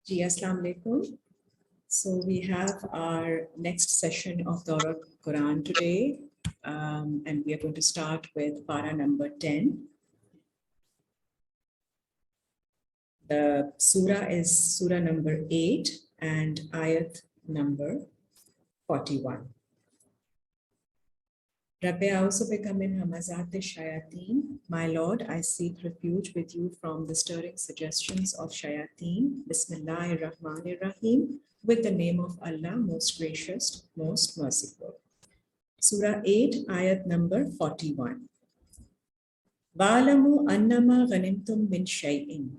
Ji, Assalamu alaikum. So we have our next session of the Quran today, and we are going to start with para number 10. The surah is surah number 8 and ayat number 41. Rabbi a'udhu bika min hamazati shayateen. My Lord, I seek refuge with you from the stirring suggestions of shayateen. Bismillahir Rahmanir Rahim. With the name of Allah, most gracious, most merciful. Surah 8, ayat number 41. Wa'lamu annama ghanimtum min shay'in.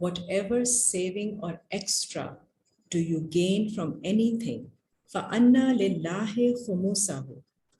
Whatever saving or extra do you gain from anything. فَأَنَّا لِلَّهِ خُمُسَهُ.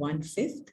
1/5.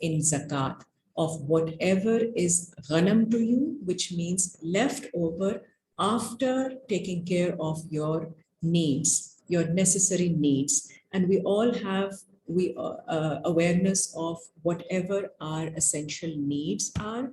in zakat, of whatever is ghanam to you, which means left over after taking care of your needs, your necessary needs. And we all have awareness of whatever our essential needs are,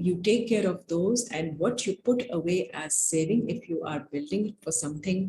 you take care of those, and what you put away as saving if you are building for something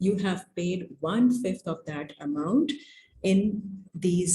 you have paid 1/5 of that amount in these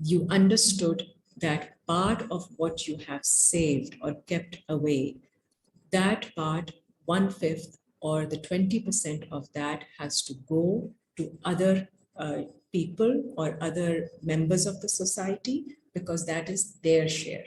You understood that part of what you have saved or kept away, that part 1/5 or the 20% of that has to go to other people or other members of the society because that is their share.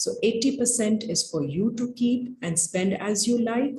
So 80% is for you to keep and spend as you like,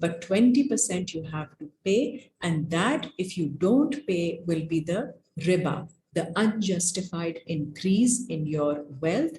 but 20% you have to pay, and that if you don't pay will be the riba, the unjustified increase in your wealth,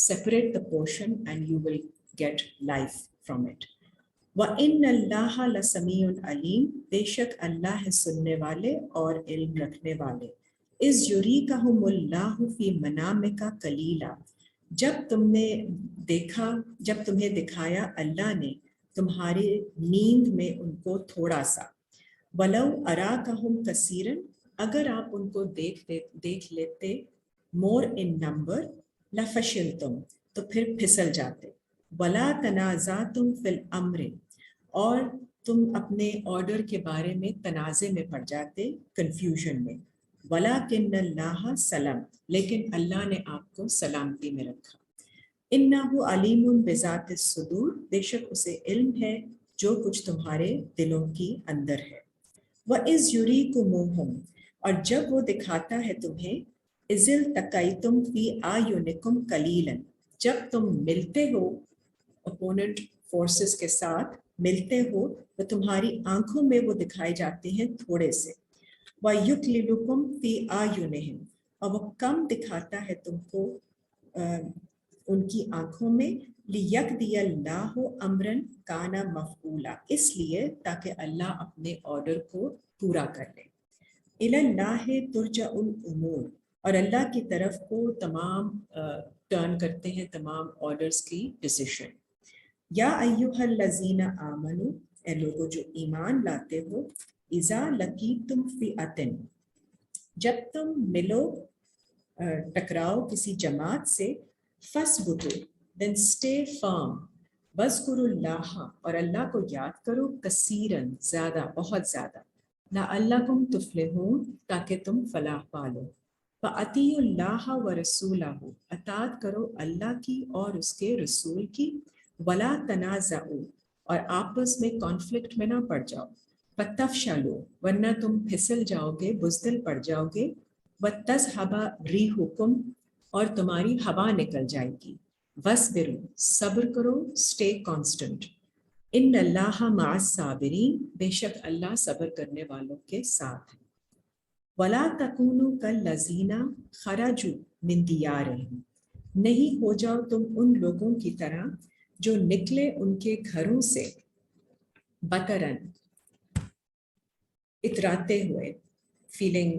Separate the portion and you will get life from it. وَإِنَّ اللَّهَ لَسَمِيعٌ عَلِيمٌ, بے شک اللہ ہے سننے والے اور علم رکھنے والے. اِذْ يُرِيكَهُمُ اللَّهُ فِي مَنَامِكَ قَلِيلًا, جب تمہیں دکھایا اللہ نے تمہاری نیند میں ان کو تھوڑا سا. وَلَوْ أَرَاكَهُمْ كَثِيرًا, اگر آپ ان کو دیکھ لیتے more in number, لَفَشِلْتُمْ, تو پھر پھسل جاتے. وَلَا تَنَازَعْتُمْ فِي الْأَمْرِ, اور تم اپنے آرڈر کے بارے میں تنازع میں پڑ جاتے, کنفیوژن میں. وَلَكِنَّ اللَّهَ سَلَمَ, لیکن اللہ نے آپ کو سلامتی میں رکھا. إِنَّهُ عَلِيمٌ بِذَاتِ الصُّدُورِ, بے شک اسے علم ہے جو کچھ تمہارے دلوں کی اندر ہے. وَإِذْ يُرِيكُمُوهُمْ, اور جب وہ دکھاتا ہے تمہیں, إِذِ الْتَقَيْتُمْ فِي أَعْيُنِكُمْ قَلِيلًا, جب تم ملتے ہو اپوننٹ فورسز کے ساتھ ملتے ہو تو تمہاری آنکھوں میں وہ دکھائے جاتے ہیں تھوڑے سے. وَيُقْلِلُكُمْ فِي أَعْيُنِهِمْ, اور وہ کم دکھاتا ہے تم کو ان کی آنکھوں میں. لِيَقْضِيَ اللَّهُ أَمْرًا كَانَ مَفْعُولًا, اس لیے تاکہ اللہ اپنے آرڈر کو پورا کر لے. إِلَى اللَّهِ تُرْجَعُ الْأُمُورُ, اور اللہ کی طرف کو تمام ٹرن کرتے ہیں تمام آرڈرز کی ڈیسیشن. یا ایھا الذین آمنوا, اے لوگوں جو ایمان لاتے ہو, اذا لقیتم فئۃ, جب تم ملو ٹکراؤ کسی جماعت سے, فاثبتوا, then stay firm, واذکروا اللہ, اور اللہ کو یاد کرو, کثیرن, زیادہ, بہت زیادہ, لعلکم تفلحون, تاکہ تم فلاح پالو. فَأَطِیعُوا اللَّهَ وَرَسُولَهُ, اطاعت کرو اللہ کی اور اس کے رسول کی. وَلَا تَنَازَعُوا, اور آپس میں کانفلکٹ میں نہ پڑ جاؤ. فَتَفْشَلُوا, ورنہ تم پھسل جاؤ گے, بزدل پڑ جاؤ گے. وَتَذْهَبَ رِيحُكُمْ, اور تمہاری ہوا نکل جائے گی. وَاصْبِرُوا, صبر کرو, stay constant. إِنَّ اللَّهَ مَعَ الصَّابِرِينَ, بے شک اللہ صبر کرنے والوں کے ساتھ ہے. وَلَا تَكُونُوا كَالَّذِينَ خَرَجُوا مِنْ دِيَارِهِمْ, نہیں ہو جاؤ تم ان لوگوں کی طرح جو نکلے ان کے گھروں سے, بطرن, اتراتے ہوئے, feeling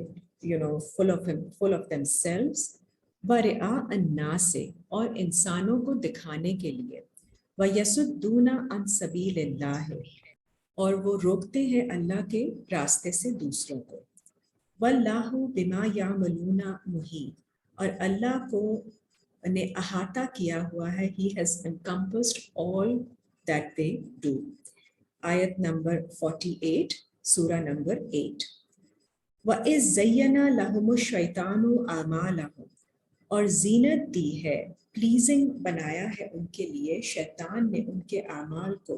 full of themselves, وَرِعَاءَ النَّاسِ, اور انسانوں کو دکھانے کے لیے, وَيَصُدُّونَ عَنْ سَبِيلِ اللَّهِ, اور وہ روکتے ہیں اللہ کے راستے سے دوسروں کو. وَاللَّهُ بِمَا يَعْمَلُونَ مُحِيطٌ, اور اللہ کو نے احاطہ کیا ہوا ہے, he has encompassed all that they do. آیت نمبر 48, سورہ نمبر 8. وَإِذْ زَيَّنَ لَهُمُ الشَّيْطَانُ أَعْمَالَهُمْ, اور زینت دی ہے, پلیزنگ بنایا ہے ان کے لیے شیطان نے ان کے اعمال کو.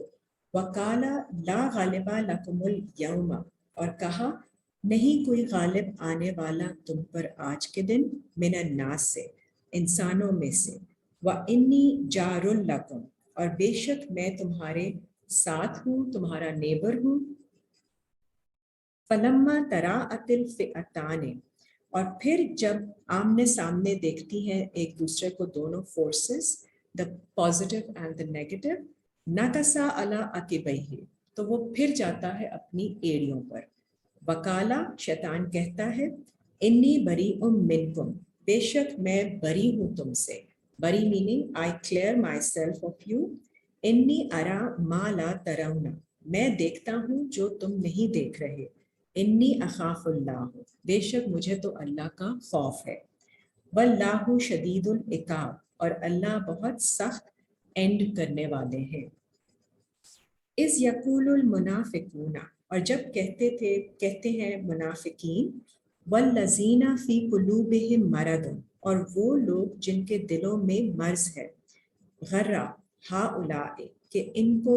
وَقَالَ لَا غَالِبَ لَكُمُ الْيَوْمَ, اور کہا نہیں کوئی غالب آنے والا تم پر آج کے دن, من الناس سے, انسانوں میں سے. وَإِنِّي جَارٌ لَكُمْ, اور بے شک میں تمہارے ساتھ ہوں, تمہارا نیبر ہوں. فَلَمَّا تَرَاءَتِ الْفِئَتَانِ, اور پھر جب آمنے سامنے دیکھتی ہیں ایک دوسرے کو دونوں forces, the positive and the negative, نَكَسَ عَلَىٰ عَقِبَيْهِ, تو وہ پھر جاتا ہے اپنی ایڑیوں پر. وکالا, شیطان کہتا ہے, انی بریء منکم, بے شک میں بری ہوں تم سے. بری meaning I clear my self of you. انی ارا ما لا ترون, میں دیکھتا ہوں جو تم نہیں دیکھ رہے. انی اخاف اللہ, بے شک مجھے تو اللہ کا خوف ہے. واللہ شدید العقاب, اور اللہ بہت سخت اینڈ کرنے والے ہیں. اذ یقول المنافقون, اور جب کہتے ہیں منافقین, والذین فی قلوبہم مرض, اور وہ لوگ جن کے دلوں میں مرض ہے, غر ہؤلاء, کہ ان کو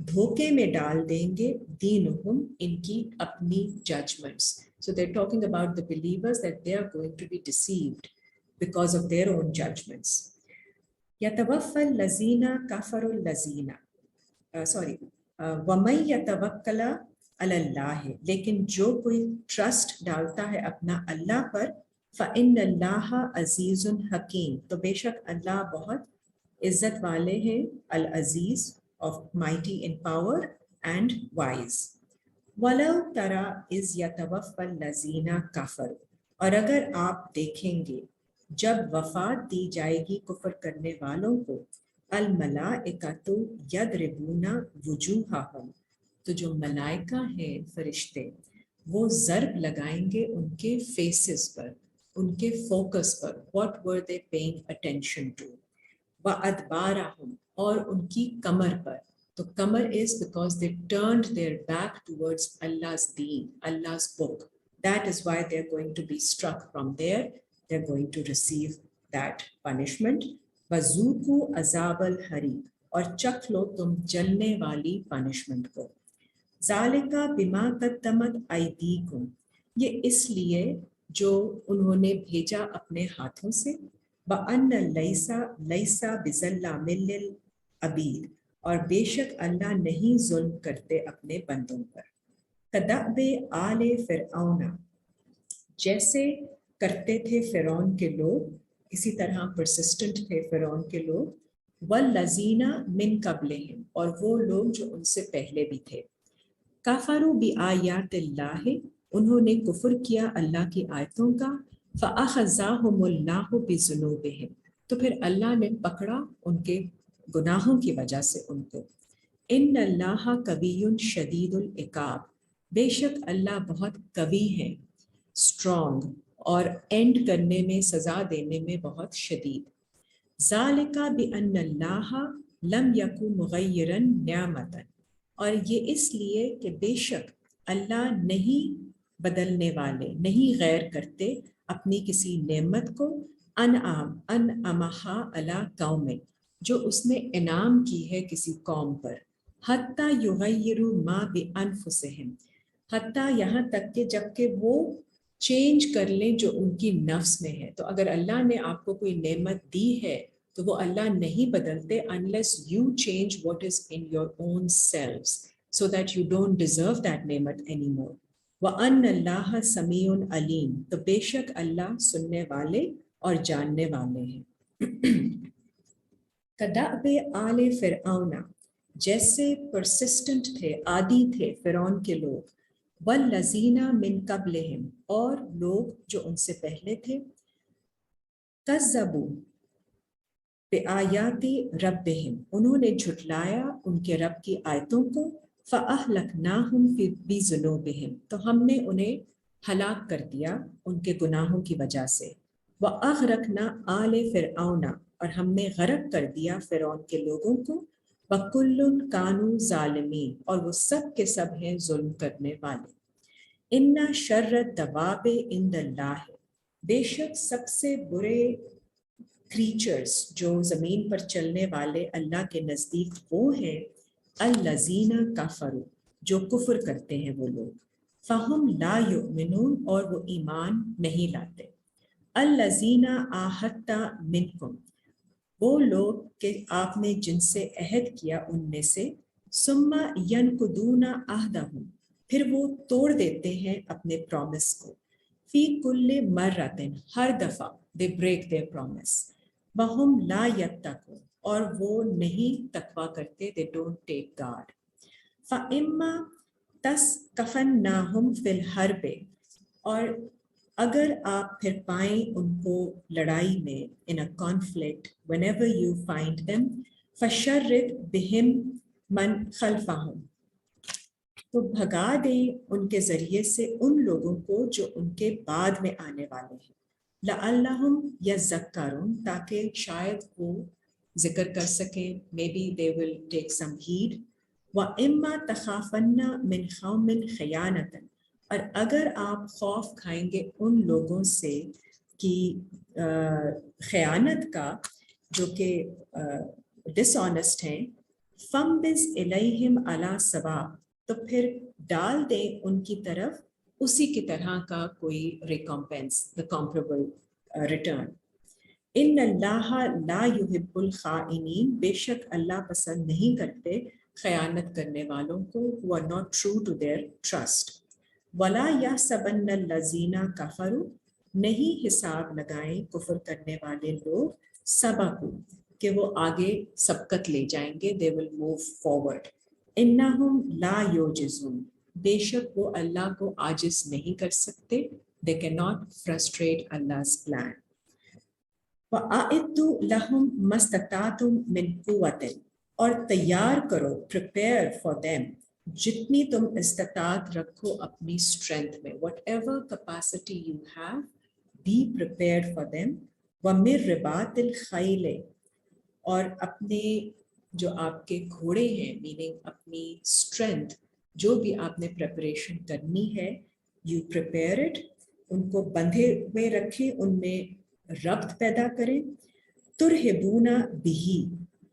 دھوکے میں ڈال دیں گے, دینہم, ان کی اپنی judgements. So they're talking about the believers that they are going to be deceived because of their own judgments. یتوفی الذین کفروا الذین, وَمَن یتوکل علی اللہ, لیکن جو کوئی ٹرسٹ ڈالتا ہے اپنا اللہ پر, فإن اللہ عزیز حکیم, تو بے شک اللہ بہت عزت والے ہیں, العزیز of mighty in power and wise. وَلَوْ تَرَى إِذْ يَتَوَفَّى الَّذِينَ كَفَرُوا, اور اگر آپ دیکھیں گے جب وفات دی جائے گی کفر کرنے والوں کو, الملائکۃ یضربون وجوہہم, تو جو ملائکہ ہیں فرشتے وہ ضرب لگائیں گے ان کے فیسز پر, ان کے focus per. What were they paying attention to? وَأَدْبَارَهُمْ, اور ان کی کمر پر. تو کمر is because they turned their back towards Allah's deen, Allah's book. That is why they're going to be struck from there. They're going to receive that punishment. وَذُوقُوا عَذَابَ الْحَرِيقِ, اور چکھ لو تم جلنے والی پنشمنٹ کو. ذَلِكَ بِمَا قَدَّمَتْ أَيْدِيكُمْ, یہ اس لیے جو انہوں نے بھیجا اپنے ہاتھوں سے. وَأَنَّ لَيْسَ بِظَلَّامٍ لِّلْعَبِيدِ, اور بے شک اللہ نہیں ظلم کرتے اپنے بندوں پر. کدأب آل فرعون, جیسے کرتے تھے فرعون کے لوگ, اسی طرح پرسسٹنٹ تھے فرعون کے لوگ. والذین من قبلہم, اور وہ لوگ جو ان سے پہلے بھی تھے. کفروا بآیات اللہ, انہوں نے کفر کیا اللہ کی آیتوں کا. فأخذاہم اللہ بذنوبہم, تو پھر اللہ نے پکڑا ان کے گناہوں کی وجہ سے ان کو. ان اللہ قوی شدید العقاب, بے شک اللہ بہت قوی ہے, اسٹرانگ, اور اینڈ کرنے میں, سزا دینے میں بہت شدید. ذالک بأن اللہ لم یکن مغیرا نعمتا, اور یہ اس لیے کہ بے شک اللہ نہیں بدلنے والے, نہیں غیر کرتے اپنی کسی نعمت کو. انعمہا علی قوم, جو اس نے انعام کی ہے کسی قوم پر. حتی یغیروا ما بانفسہم, حتیٰ یہاں تک کہ جب کہ وہ چینج کر لیں جو ان کی نفس میں ہے. تو اگر اللہ نے آپ کو کوئی نعمت دی ہے تو وہ اللہ نہیں بدلتے unless you change what is in your own selves so that you don't deserve that نعمت anymore. وَأَنَّ اللَّهَ سَمِيعٌ عَلِيمٌ, تو بے شک اللہ سننے والے اور جاننے والے ہیں. کدأب آل فرعون, جیسے پرسسٹنٹ تھے, عادی تھے فرعون کے لوگ. والذین من قبلہم, اور لوگ جو ان سے پہلے تھے. کذبوا بآیات ربہم, انہوں نے جھٹلایا ان کے رب کی آیتوں کو. فأہلکناہم بذنوبہم, تو ہم نے انہیں ہلاک کر دیا ان کے گناہوں کی وجہ سے. وأغرقنا آل فرعون, اور ہم نے غرق کر دیا فرعون کے لوگوں کو. وَكُلٌّ كَانُوا ظَالِمِينَ, اور وہ سب کے سب ہیں ظلم کرنے والے. اِنَّ شَرَّ الدَّوَابِ عِندَ اللَّهِ, بے شک سب سے برے کریچرز جو زمین پر چلنے والے اللہ کے نزدیک وہ ہیں. الَّذِينَ كَفَرُوا, جو کفر کرتے ہیں وہ لوگ. فَهُمْ لَا يُؤْمِنُونَ, اور وہ ایمان نہیں لاتے. الَّذِينَ عَاهَدتَّ مِنْكُمْ, وہ لوگ کہ آپ نے جن سے عہد کیا ان میں سے. ثُمَّ يَنْقُضُونَ عَهْدَهُمْ, پھر وہ توڑ دیتے ہیں اپنے پرومس کو. فِي كُلِّ مَرَّةٍ, ہر دفعہ they break their promise. وَهُمْ لَا يَتَّقُونَ, اور وہ نہیں تقوی کرتے, they don't take God. فَإِمَّا تَثْقَفَنَّهُمْ فِي الْحَرْبِ, اور اگر آپ پھر پائیں ان کو لڑائی میں, in a conflict, whenever you find them, فَشَرِّدْ بِهِمْ مَنْ خَلْفَهُمْ, تو بھگا دیں ان کے ذریعے سے ان لوگوں کو جو ان کے بعد میں آنے والے ہیں. لَعَلَّهُمْ يَذَّكَّرُونَ, تاکہ شاید وہ ذکر کر سکیں, maybe they will take some heed. وَإِمَّا تَخَافَنَّ مِنْ قَوْمٍ خِيَانَةً, اور اگر آپ خوف کھائیں گے ان لوگوں سے کی خیانت کا, جو کہ ڈس آنیسٹ ہیں. فَمْبِزْ إِلَيْهِمْ عَلَى سَوَاءٍ, تو پھر ڈال دیں ان کی طرف اسی کی طرح کا کوئی ریکمپنس, the comparable return. ان اللہ لا يحب الخائنین, بے شک اللہ پسند نہیں کرتے خیانت کرنے والوں کو, who are not true to their trust. ولا يحسبن الذین کفروا, نہیں حساب لگائیں کفر کرنے والے لوگ. سبقوا, کہ وہ آگے سبقت لے جائیں گے, they will move forward. انہم لا یوجزون, بے شک وہ اللہ کو عاجز نہیں کر سکتے, they cannot frustrate Allah's plan. وَأَعِدُّوا لَهُمْ مَا اسْتَطَعْتُم مِّن قُوَّةٍ, اور تیار کرو, prepare for them, جتنی تم استطاعت رکھو اپنی اسٹرینتھ میں, whatever capacity you have, be prepared for them. وَمِن رِبَاطِ الْخَيْلِ, اور اپنے جو آپ کے گھوڑے ہیں, میننگ اپنی اسٹرینتھ, جو بھی آپ نے پریپریشن کرنی ہے, یو پریپیئر اٹ, ان کو بندھے ہوئے رکھیں, ان میں ربط پیدا کریں. ترہبون بہی,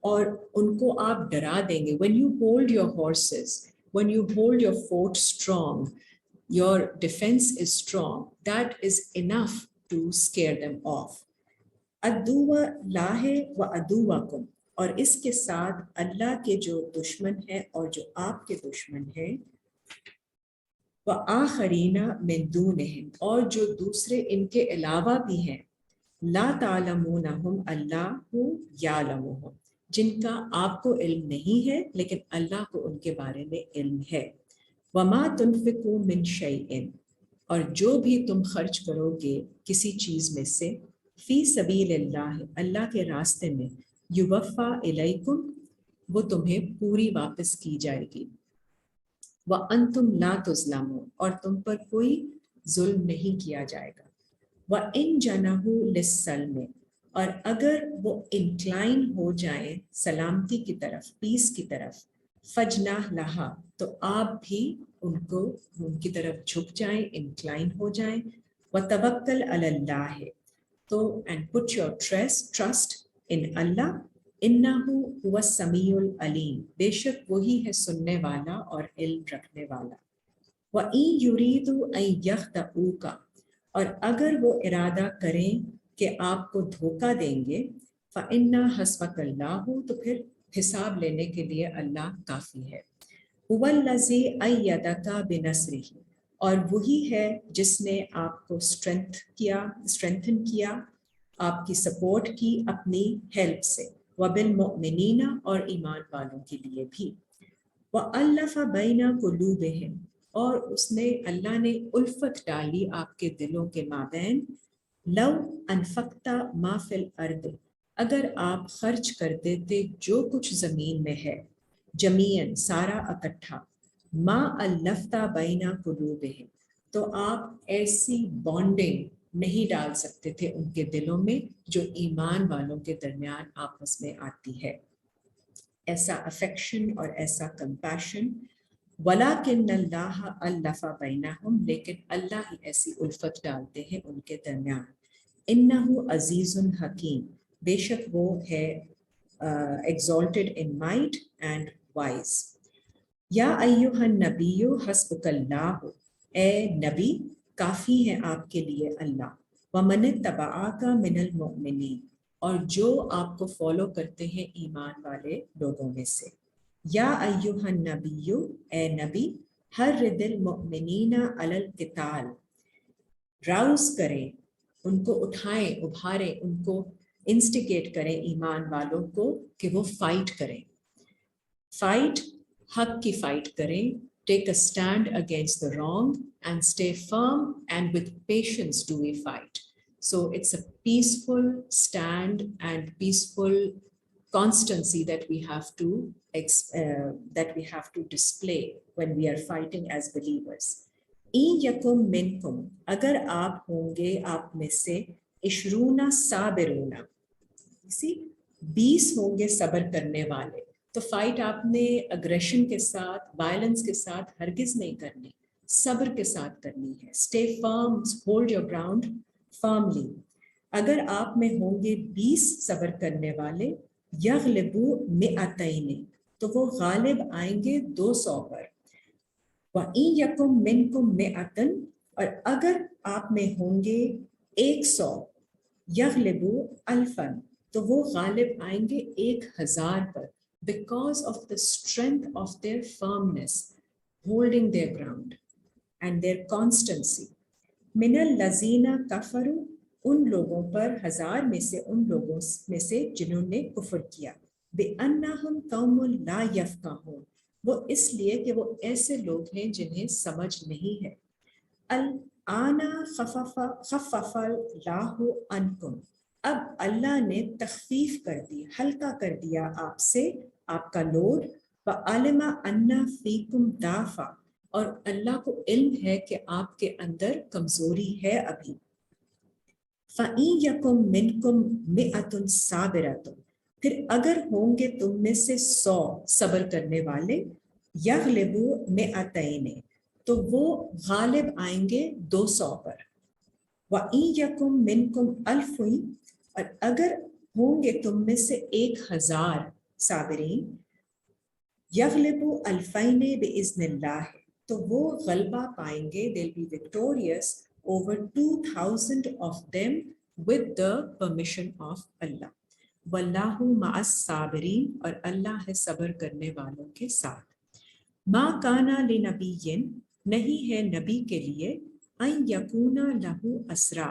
اور ان کو آپ ڈرا دیں گے. when you hold your horses, when you hold your fort strong, your defense is strong, that is enough to scare them off. عدو لاہ و عدوکم, اور اس کے ساتھ اللہ کے جو دشمن ہیں اور جو آپ کے دشمن ہیں, وآخرین من دونہم, اور جو دوسرے ان کے علاوہ بھی ہیں, لا تعلمونہم اللہ یعلمہم, جن کا آپ کو علم نہیں ہے لیکن اللہ کو ان کے بارے میں علم ہے. وما تنفقوا من شیء, اور جو بھی تم خرچ کرو گے کسی چیز میں سے, فی سبیل اللہ, اللہ کے راستے میں, یوفا الیکم, وہ تمہیں پوری واپس کی جائے گی. وانتم لا تظلمون, اور تم پر کوئی ظلم نہیں کیا جائے گا. وان جنحوا للسلم, اور اگر وہ انکلائن ہو جائیں سلامتی کی طرف, پیس کی طرف, فجنح لہا, تو آپ بھی ان کی طرف جھک جائیں, انکلائن ہو جائیں. وتوکل علی اللہ, تو and put your trust in Allah, انہو هو السمیع العلیم, بے شک وہی ہے سننے والا اور علم رکھنے والا. وَإِن يُرِيدُوا أَن يَخْدَعُوكَ, اور اگر وہ ارادہ کریں کہ آپ کو دھوکہ دیں گے, فَإِنَّ حَسْبَكَ اللَّهُ, تو پھر حساب لینے کے لیے اللہ کافی ہے. هُوَ الَّذِي أَيَّدَكَ بِنَصْرِهِ, اور وہی ہے جس نے آپ کو اسٹرینتھن کیا, آپ کی سپورٹ کی اپنی ہیلپ سے. وَبِالْمُؤْمِنِينَ, اور ایمان والوں کے لیے بھی. وَأَلَّفَ بَيْنَ قُلُوبِهِمْ, اور اس نے اللہ نے الفت ڈالی آپ کے دلوں کے مابین. لَوْ أَنفَقْتَ مَا فِي الْأَرْضِ, اگر آپ خرچ کر دیتے جو کچھ زمین میں ہے, جمیعاً سارا اکٹھا, ما الفتا بینا قلوبہم, تو آپ ایسی بانڈنگ نہیں ڈال سکتے تھے ان کے دلوں میں جو ایمان والوں کے درمیان آپس میں آتی ہے, ایسا افیکشن اور ایسا کمپیشن. وَلَكِنَّ اللَّهَ أَلَّفَ بَيْنَهُمْ, لیکن اللہ ہی ایسی الفت ڈالتے ہیں ان کے درمیان. إِنَّهُ عَزِيزٌ حَكِيمٌ, بے شک وہ ہے exalted in might and wise. یا ایہا النبی حسبک اللہ, اے نبی کافی ہے آپ کے لیے اللہ. ومن اتبعاک من المؤمنین, اور جو آپ کو فالو کرتے ہیں ایمان والے لوگوں میں سے. یا ایہا النبی, اے نبی, حرض المؤمنین علی القتال, راؤز کریں, ان کو اٹھائیں, ابھاریں, ان کو انسٹیگیٹ کریں ایمان والوں کو کہ وہ فائٹ کریں. فائٹ, حق کی فائٹ کریں, take a stand against the wrong and stay firm and with patience do we fight. So it's a peaceful stand and peaceful constancy that we have to display when we are fighting as believers. إِن يَكُن مِّنكُمْ, اگر آپ ہوں گے آپ میں سے, 20 صابرون, 20 ہوں گے صبر کرنے والے. تو فائٹ آپ نے اگریشن کے ساتھ, وائلنس کے ساتھ ہرگز نہیں کرنی, صبر کے ساتھ کرنی ہے. Stay firm, hold your ground firmly. اگر آپ میں ہوں گے 20 صبر کرنے والے, یغلبوا 200, تو وہ غالب آئیں گے 200 پر. وَإِن یَکُن مِّنکُم 100, اور اگر آپ میں ہوں گے 100, یغلبوا 1000, تو وہ غالب آئیں گے 1000 پر. Because of the strength of their firmness, holding their ground, and their constancy. مِنَ الَّذِينَ كَفَرُوا ان لوگوں پر 1000 میں سے ان لوگوں میں سے جنہوں نے کفر کیا بِأَنَّهُمْ قَوْمٌ لَا يَفْقَهُونَ وہ اس لیے کہ وہ ایسے لوگ ہیں جنہیں سمجھ نہیں ہے الآن خفف اللہ عنکم اب اللہ نے تخفیف کر دی ہلکا کر دیا آپ سے آپ کا لوڈ وَعَلِمَ أَنَّ فِيكُمْ ضَعْفًا اور اللہ کو علم ہے کہ آپ کے اندر کمزوری ہے ابھی فَإِن يَكُن مِّنكُم مِّئَةٌ صَابِرَةٌ پھر اگر ہوں گے تم میں سے 100 صبر کرنے والے یغلبوا مِئَتَیْنِ تو وہ غالب آئیں گے 200 پر وَإِن يَكُن مِّنكُمْ أَلْفٌ اور اگر ہوں گے تم میں سے 1000 صابرین یغلبوا الفین بِإِذْنِ اللہ تو وہ غلبہ پائیں گے they'll be victorious over 2000 of them with the permission of Allah واللہ مع الصابرین اور اللہ ہے صبر کرنے والوں کے ساتھ ما کانا لنبی نہیں ہے نبی کے لیے ان یکون لہ اسرا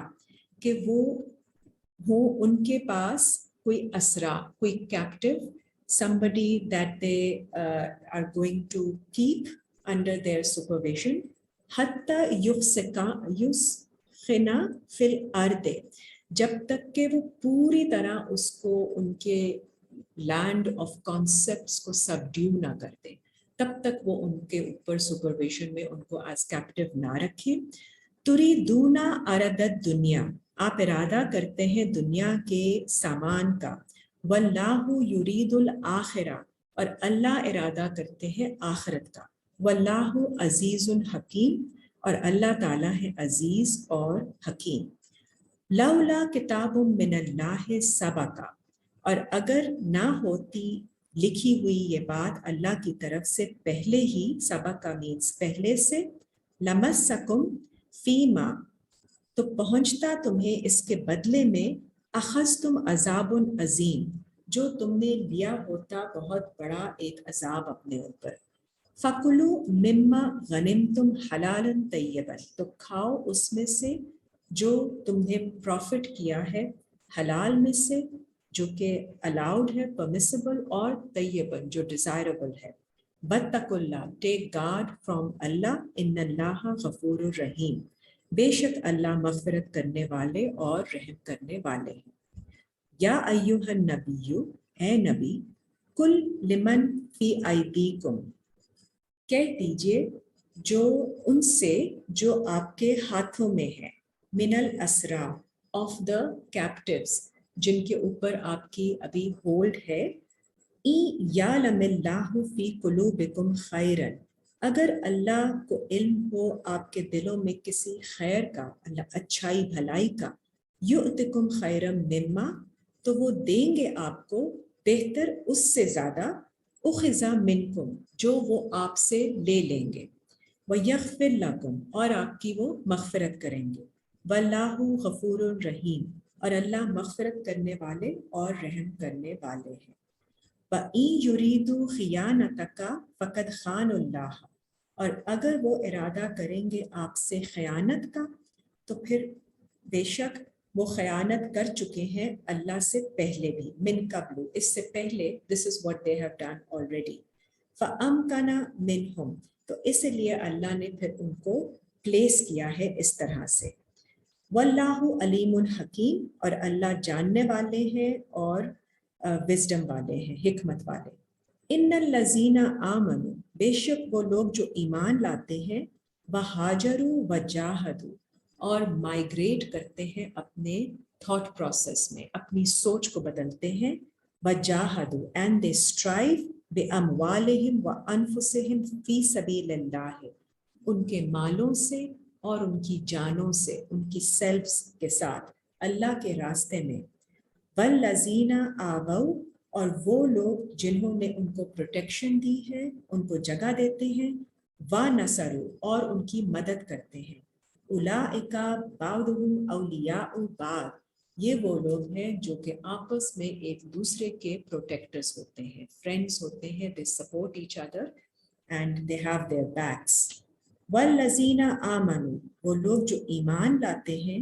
کہ وہ ہو ان کے پاس کوئی اسرا کوئی captive somebody that they are going to keep under their supervision حتی یسخنا فی الارض جب تک کہ وہ پوری طرح اس کو ان کے لینڈ آف کانسیپٹس کو سبڈیو نہ کر دیں تب تک وہ ان کے اوپر سپرویژن میں ان کو ایز کیپٹیو نہ رکھیں تریدون عرض الدنیا آپ ارادہ کرتے ہیں دنیا کے سامان کا واللہ یرید الآخرہ اور اللہ ارادہ کرتے ہیں آخرت کا واللہ عزیز حکیم اور اللہ تعالیٰ ہے عزیز اور حکیم لولا کتاب من اللہ سبق اور اگر نہ ہوتی لکھی ہوئی یہ بات اللہ کی طرف سے پہلے ہی سبق کا مینس پہلے سے لمسکم فیما تو پہنچتا تمہیں اس کے بدلے میں اخذتم عذاب عظیم جو تم نے لیا ہوتا بہت بڑا ایک عذاب اپنے اوپر فَكُلُوا مِمَّا غَنِمْتُمْ حَلَالًا طَيِّبًا تو کھاؤ اس میں سے جو تم نے پروفٹ کیا ہے حلال میں سے جو کہ الاؤڈ ہے پرمیسیبل اور طیباً جو ڈیزائربل ہے وَاتَّقُوا اللَّهَ ٹیک گارڈ فرام اللہ ان اللہ غفور الرحیم بے شک اللہ مغفرت کرنے والے اور رحم کرنے والے ہیں یا ایھا النبی اے نبی کل لمن فی ایدیکم کہہ دیجئے جو ان سے جو آپ کے ہاتھوں میں ہے من الاسرا آف دا کیپٹیوز جن کے اوپر آپ کی ابھی ہولڈ ہے یعلم اللہ فی قلوبکم خیرا اگر اللہ کو علم ہو آپ کے دلوں میں کسی خیر کا اللہ اچھائی بھلائی کا یؤتکم خیرا مما تو وہ دیں گے آپ کو بہتر اس سے زیادہ اخذ منکم جو وہ آپ سے لے لیں گے ویغفر لکم اور آپ کی وہ مغفرت کریں گے واللہ غفور الرحیم اور اللہ مغفرت کرنے والے اور رحم کرنے والے ہیں وَإِن يُرِيدُوا خِيَانَتَكَ فَقَدْ خَانُوا اللَّهَ اور اگر وہ ارادہ کریں گے آپ سے خیانت کا تو پھر بے شک وہ خیانت کر چکے ہیں اللہ سے پہلے بھی من قبل اس سے پہلے this is what they have done already فَأَمْكَنَ مِنْهُمْ تو اس لیے اللہ نے پھر ان کو پلیس کیا ہے اس طرح سے وَاللَّهُ عَلِيمٌ حَكِيمٌ اور اللہ جاننے والے ہیں اور وزڈم والے ہیں حکمت والے ان الذین آمنوا بے شک وہ لوگ جو ایمان لاتے ہیں وہاجروا وجاہدوا اور مائگریٹ کرتے ہیں اپنے تھاٹ پروسیس میں اپنی سوچ کو بدلتے ہیں وجاہدوا اینڈ دے اسٹرائیو باموالہم وانفسہم فی سبیل اللہ ان کے مالوں سے اور ان کی جانوں سے ان کی سیلفس کے ساتھ اللہ کے راستے میں والذین آووا اور وہ لوگ جنہوں نے ان کو پروٹیکشن دی ہے ان کو جگہ دیتے ہیں وَنَصَرُوا اور ان کی مدد کرتے ہیں اولئک بعضهم اولیاء بعض یہ وہ لوگ ہیں جو کہ آپس میں ایک دوسرے کے پروٹیکٹرز ہوتے ہیں فرینڈز ہوتے ہیں they support each other and they have their backs والذین آمنوا وہ لوگ جو ایمان لاتے ہیں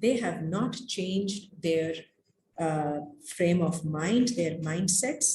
they have not changed their frame of mind, their mindsets,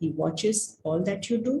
he watches all that you do।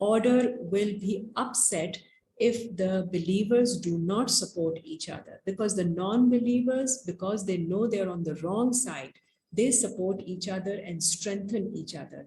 order will be upset if the believers do not support each other, because the non-believers, because they know they're on the wrong side, they support each other and strengthen each other.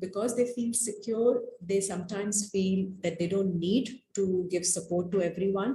because they feel secure, they sometimes feel that they don't need to give support to everyone,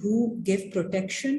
who give protection,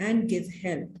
and give help,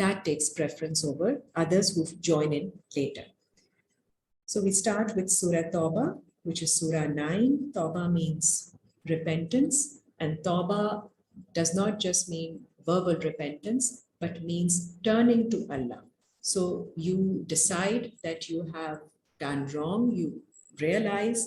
that takes preference over others who join in later. So we start with Surah Tawbah, which is Surah 9. Tawbah means repentance, and Tawbah does not just mean verbal repentance, but means turning to Allah. So you decide that you have done wrong, you realize,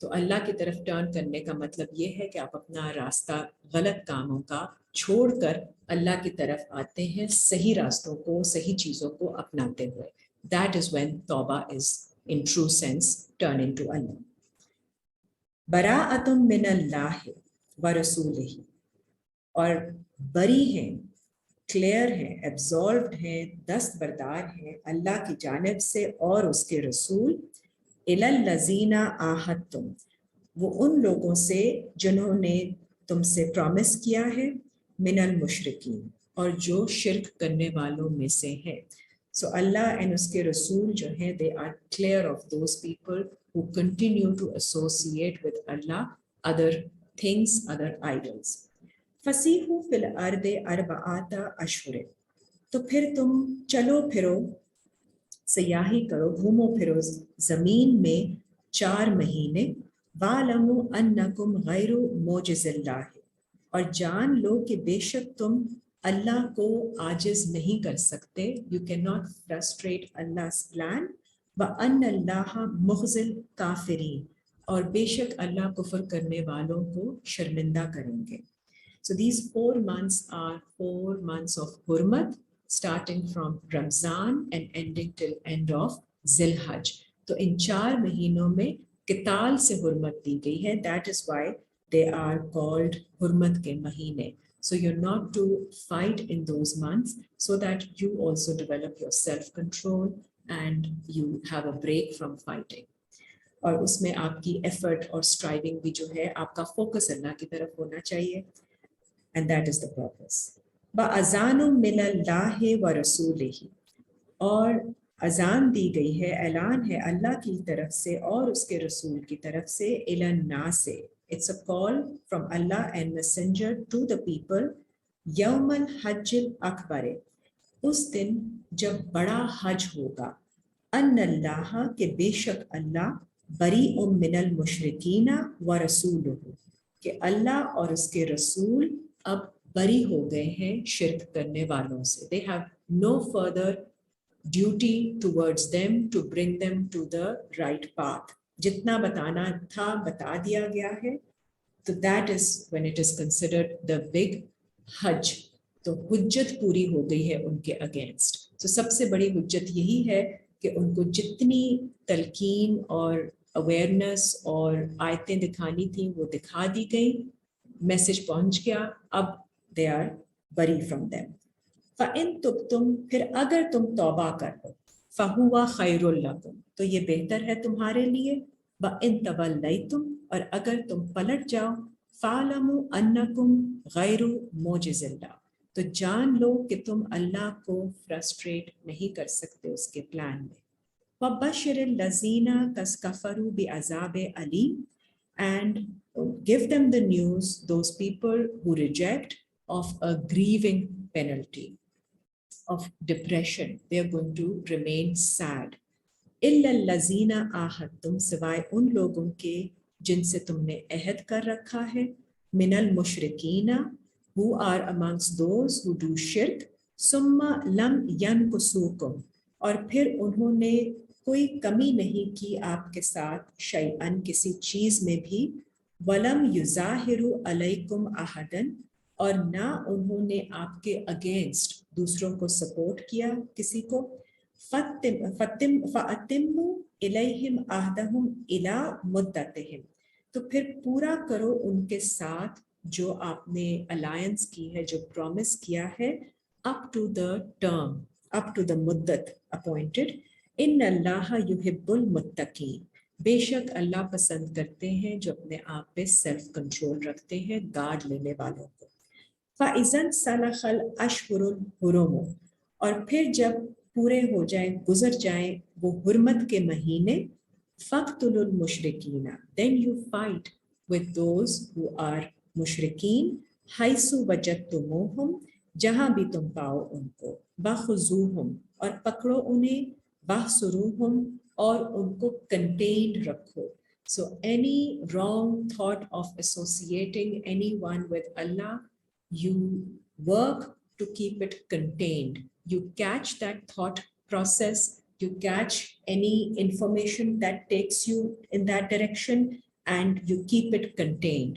تو اللہ کی طرف turn کرنے کا مطلب یہ ہے کہ آپ اپنا راستہ غلط کاموں کا چھوڑ کر اللہ کی طرف آتے ہیں صحیح راستوں کو صحیح چیزوں کو اپناتے ہوئے. That is when توبہ is in true sense turning to Allah. براءۃ من اللہ ورسولہ، اور بری ہیں، کلیئر ہیں، ایبزالوڈ ہیں، دستبردار ہیں اللہ کی جانب سے اور اس کے رسول، الی الذین عاہدتم، وہ ان لوگوں سے جنہوں نے تم سے پرومس کیا ہے، من المشرکین، اور جو شرک کرنے والوں میں سے ہیں. سو اللہ اینڈ اس کے رسول جو ہیں they are clear of those people who continue to associate with Allah other things, other idols. فَسِیحُوا فِی الْأَرْضِ أَرْبَعَةَ أَشْهُرٍ، تو پھر تم چلو پھرو، سیاحی کرو، گھومو پھرو زمین میں 4 مہینے، وَاعْلَمُوا أَنَّکُمْ غَیْرُ مُعْجِزِ اللَّہِ، اور جان لو کہ بے شک تم اللہ کو عاجز نہیں کر سکتے. You can not frustrate Allah's plan. وَأَنَّ اللَّهَ مُخْزِي الْكَافِرِينَ، اور بے شک اللہ کفر کرنے والوں کو شرمندہ کریں گے. So these 4 months are 4 months of Hurmat, starting from Ramzan and ending till end of Zilhajj. تو ان 4 مہینوں میں قتال سے حرمت دی گئی ہے. That is why they are called حرمت کے مہینے. So you're not to fight in those months so that you also develop your self-control and you have a break from fighting. اور اس میں آپ کی ایفرٹ اور اسٹرائیونگ بھی جو ہے آپ کا فوکس اللہ کی طرف ہونا چاہیے. And that is the purpose. وَأَذَانٌ مِّنَ اللَّهِ وَرَسُولِهِ، اور اذان دی گئی ہے، اعلان ہے اللہ کی طرف سے اور اس کے رسول کی طرف سے، إِلَى النَّاسِ، it's a call from Allah and messenger to the people، یوم الحج الاکبر، اس دن جب بڑا حج ہوگا، ان اللہ، کہ بے شک اللہ، بریء من المشرکین ورسولہ، کہ اللہ اور اس کے رسول اب بری ہو گئے ہیں شرک کرنے والوں سے. They have no further duty towards them to bring them to the right path. جتنا بتانا تھا بتا دیا گیا ہے. تو that is when it is considered the big حج. تو حجت پوری ہو گئی ہے ان کے اگینسٹ. تو سب سے بڑی حجت یہی ہے کہ ان کو جتنی تلقین اور اویئرنیس اور آیتیں دکھانی تھیں وہ دکھا دی گئی، میسج پہنچ گیا، اب they are bari from them. فَإِن تُبْتُمْ، پھر اگر تم توبہ کر لو، فَهُوَ خَيْرٌ لَكُمْ، تو یہ بہتر ہے تمہارے لیے، وَإِن تَوَلَّيْتُمْ، اور اگر تم پلٹ جاؤ، فَاعْلَمُوا أَنَّكُمْ غَيْرُ مُعْجِزِ اللَّهِ، تو جان لو کہ تم اللہ کو فرسٹریٹ نہیں کر سکتے اس کے پلان میں. وَبَشِّرِ الَّذِينَ كَفَرُوا بِعَذَابٍ أَلِيمٍ، and give them the news, those people who reject, of a grieving penalty, of depression. They are going to remain sad. إِلَّا الَّذِينَ عَاهَدتُّمْ، سوائے ان لوگوں کے جن سے تم نے عہد کر رکھا ہے، من المشرکین، who are amongst those who do shirk، ثُمَّ لَمْ يَنْقُصُوكُمْ، اور پھر انہوں نے کوئی کمی نہیں کی آپ کے ساتھ، شیئاً کسی چیز میں بھی، وَلَمْ يُظَاهِرُوا عَلَيْكُمْ أَحَدًا، اور نہ انہوں نے آپ کے اگینسٹ دوسروں کو سپورٹ کیا کسی کو، فَأَتِمُّوا إِلَيْهِمْ عَهْدَهُمْ إِلَى مُدَّتِهِمْ، تو پھر پورا کرو ان کے ساتھ جو آپ نے الائنس کی ہے، جو پرومس کیا ہے، up to the term, up to the مدت appointed. ان اللہ یحب المتقین، بے شک اللہ پسند کرتے ہیں جو اپنے آپ پہ سیلف کنٹرول رکھتے ہیں، گارڈ لینے والوں کو. فَإِذَا انْسَلَخَ الْأَشْهُرُ الْحُرُمُ، اور پھر جب پورے ہو جائیں، گزر جائیں وہ حرمت کے مہینے، فَاقْتُلُوا الْمُشْرِكِينَ، then you fight with those who are مشرکین، حَيْثُ وَجَدْتُمُوهُمْ، جہاں بھی تم پاؤ ان کو، وَخُذُوهُمْ، اور پکڑو انہیں، وَاحْصُرُوهُمْ، اور ان کو کنٹینڈ رکھو. So any wrong thought of associating anyone with Allah, you work to keep it contained. You catch that thought process, you catch any information that takes you in that direction, and you keep it contained.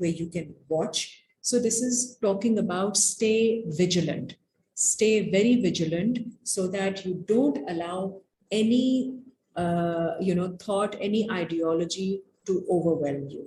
where you can watch. So this is talking about stay vigilant. Stay very vigilant so that you don't allow any thought, any ideology to overwhelm you.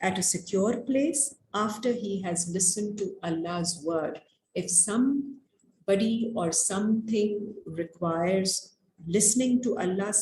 at a secure place, after he has listened to Allah's word. If somebody or something requires listening to Allah's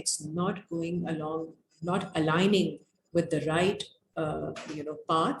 it's not going along, not aligning with the right path,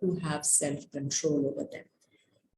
who have self control over them।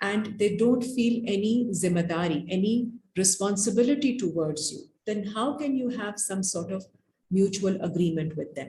and they don't feel any zimmedari, any responsibility towards you, then how can you have some sort of mutual agreement with them?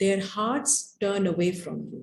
their hearts turn away from you।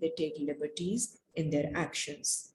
they take liberties in their actions।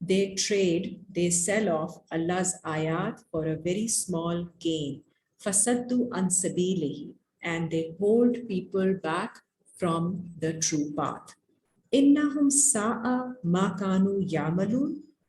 they trade, they sell off Allah's ayat for a very small gain। Fasaddu an sabilihi, and they hold people back from the true path। Innahum sa'a ma kanu ya'malun,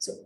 So,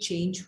change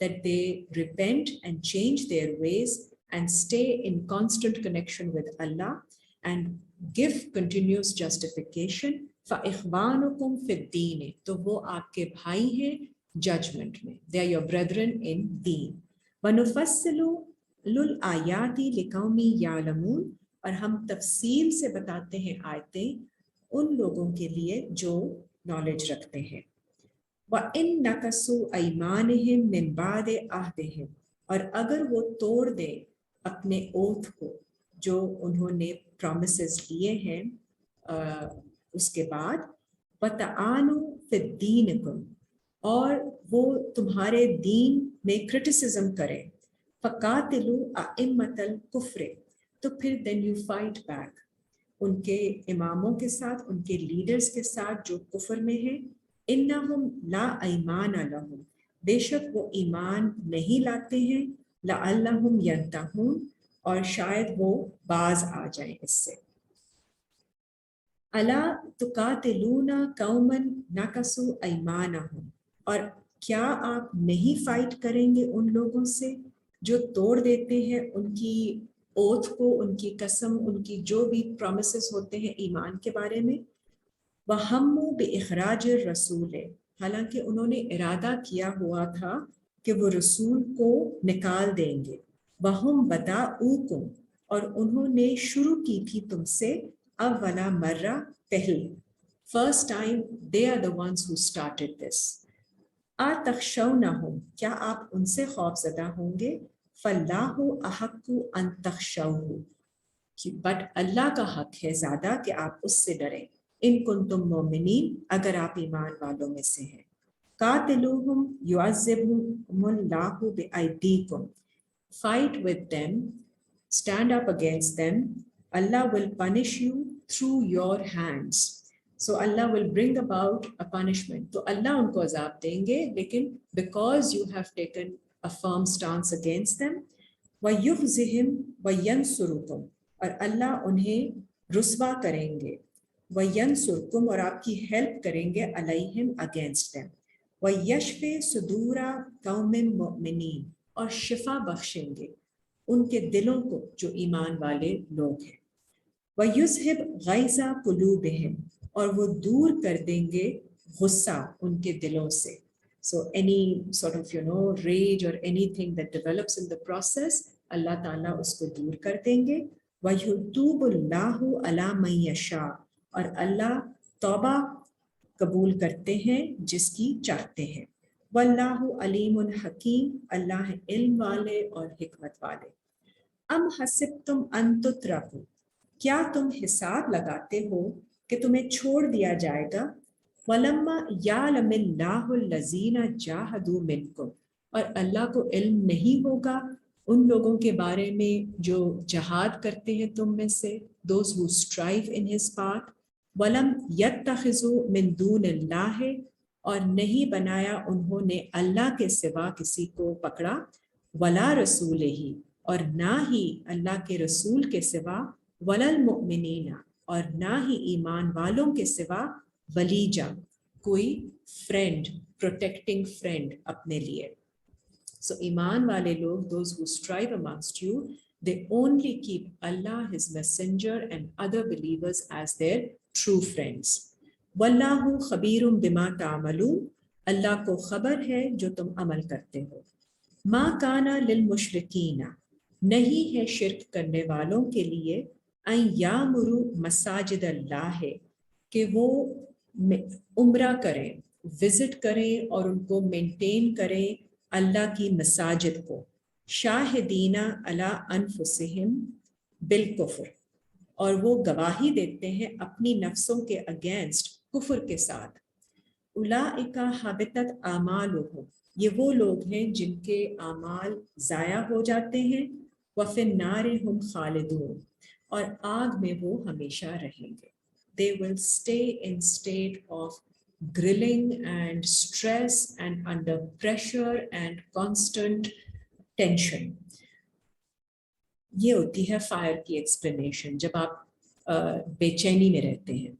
that they repent and change their ways and stay in constant connection with Allah and give continuous justification, فَإِخْوَانُكُمْ فِي الدِّينِ، تو وہ آپ کے بھائی ہیں judgment میں. They are your brethren in deen. وَنُفَصِّلُ الْآيَاتِ لِقَوْمٍ يَعْلَمُونَ، اور ہم تفصیل سے بتاتے ہیں آیتیں ان لوگوں کے لیے جو نالج رکھتے ہیں. وَإِن نَكَثُوا أَيْمَانِهِم مِّن بَعْدِ عَهْدِهِمْ، اور اگر وہ توڑ دیں اپنے اوتھ کو جو انہوں نے پرومسز لیے ہیں اس کے بعد. وَتَعَانُوا فِي دِّينِكُمْ، اور وہ تمہارے دین میں کرٹیسزم کریں. فَقَاتِلُوا أَئِمَّةَ الْكُفْرِ، تو پھر دین یو فائٹ بیک ان کے اماموں کے ساتھ، ان کے لیڈرز کے ساتھ جو کفر میں ہیں. انہم لا ایمان لہم، بے شک وہ ایمان نہیں لاتے ہیں. لعلہم ینتہون، اور شاید وہ باز آ جائیں اس سے. الا تقاتلون قوما نکثوا ایمانہم، اور کیا آپ نہیں فائٹ کریں گے ان لوگوں سے جو توڑ دیتے ہیں ان کی اوتھ کو، ان کی قسم، ان کی جو بھی پرومسز ہوتے ہیں ایمان کے بارے میں. وَهَمُّوا بِإِخْرَاجِ الرَّسُولِ، حالانکہ انہوں نے ارادہ کیا ہوا تھا کہ وہ رسول کو نکال دیں گے. وَهُمْ بَدَأُوكُمْ، اور انہوں نے شروع کی تھی تم سے اولا مرہ پہل. First time they are the ones who started this. أَتَخْشَوْنَهُمْ، کیا آپ ان سے خوف زدہ ہوں گے. فَاللَّهُ أَحَقُّ أَن تَخْشَوْهُ، بٹ اللہ کا حق ہے زیادہ کہ آپ اس سے ڈریں. ان کنتم مومنین، اگر آپ ایمان والوں میں سے ہیں. قاتلوہم یعذبہم اللہ بأیدیکم، fight with them, stand up against them, Allah will punish you through your hands. So Allah will bring about a punishment. تو اللہ ان کو عذاب دیں گے لیکن because you have taken a firm stance against them. وَيُخْزِهِمْ وَيَنْصُرُكُمْ، اور اللہ انہیں رسوا کریں گے. وَيَنْصُرْكُمْ، اور آپ کی ہیلپ کریں گے علیہم اگینسٹ them. وَيَشْفِ صُدُورَ قَوْمٍ مُؤْمِنِينَ، اور شفا بخشیں گے ان کے دلوں کو جو ایمان والے لوگ ہیں. وَيُذْهِبْ غَيْظَ قُلُوبِهِمْ، اور وہ دور کر دیں گے غصہ ان کے دلوں سے. So any sort of rage or anything that develops in the process, اللہ تعالیٰ اس کو دور کر دیں گے. وَيُتُوبُ اللَّهُ عَلَى مَن يَشَاءُ، اور اللہ توبہ قبول کرتے ہیں جس کی چاہتے ہیں. وَاللَّهُ عَلِيمٌ حَكِيمٌ، اللہ علم والے اور حکمت والے. ام حسبتم ان تترکوا، کیا تم حساب لگاتے ہو کہ تمہیں چھوڑ دیا جائے گا. وَلَمَّا يَعْلَمِ اللَّهُ الَّذِينَ جَاهَدُوا مِنْكُمْ، اور اللہ کو علم نہیں ہوگا ان لوگوں کے بارے میں جو جہاد کرتے ہیں تم میں سے. those who strive in his path. وَلَمْ يَتَّخِذُوا مِن دُونِ اللَّهِ، اور نہیں بنایا انہوں نے اللہ کے سوا کسی کو پکڑا. وَلَا رَسُولِهِ، اور نہ ہی اللہ کے رسول کے سوا. وَلَا الْمُؤْمِنِينَ، اور نہ ہی ایمان والوں کے سوا. ولیجا، کوئی فرینڈ، پروٹیکٹنگ فرینڈ اپنے لیے. So ایمان والے لوگ, those who strive amongst you, they only keep Allah, His Messenger and other believers as their true friends. وَاللَّهُ خَبِيرٌ بِمَا تَعْمَلُونَ، اللہ کو خبر ہے جو تم عمل کرتے ہو. مَا كَانَ لِلْمُشْرِكِينَ، نہیں ہے شرک کرنے والوں کے لیے. أَن يَعْمُرُوا مَسَاجِدَ اللَّهِ، کہ وہ عمرہ کریں، وزٹ کریں اور ان کو مینٹین کریں اللہ کی مساجد کو. شاہدینہ علی انفسہم بالکفر، اور وہ گواہی دیتے ہیں اپنی نفسوں کے اگینسٹ کفر کے ساتھ. اولئک حبطت اعمالہم، یہ وہ لوگ ہیں جن کے اعمال ضائع ہو جاتے ہیں. وفی النار ہم خالدون، اور آگ میں وہ ہمیشہ رہیں گے. They will stay in state of grilling and stress and under pressure and constant tension. یہ ہوتی ہے فائر کی ایکسپلینیشن جب آپ بے چینی میں رہتے ہیں.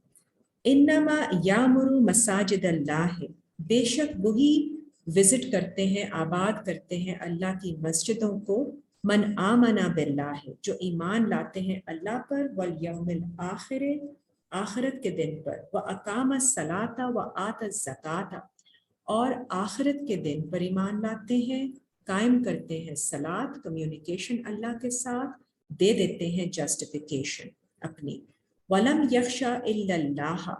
انما یامر مساجد اللہ، بے شک وہی وزٹ کرتے ہیں، آباد کرتے ہیں اللہ کی مسجدوں کو. من آمنا باللہ، جو ایمان لاتے ہیں اللہ پر. والیوم الآخر، آخرت کے دن پر، وَأَقَامَ الصَّلَاةَ وَآتَ الزَّكَاةَ، اور آخرت کے دن پر ایمان لاتے ہیں، قائم کرتے ہیں صلات، کمیونیکیشن اللہ کے ساتھ، دے دیتے ہیں جسٹیفیکیشن اپنی، وَلَمْ يَخْشَ إِلَّا اللَّهَ،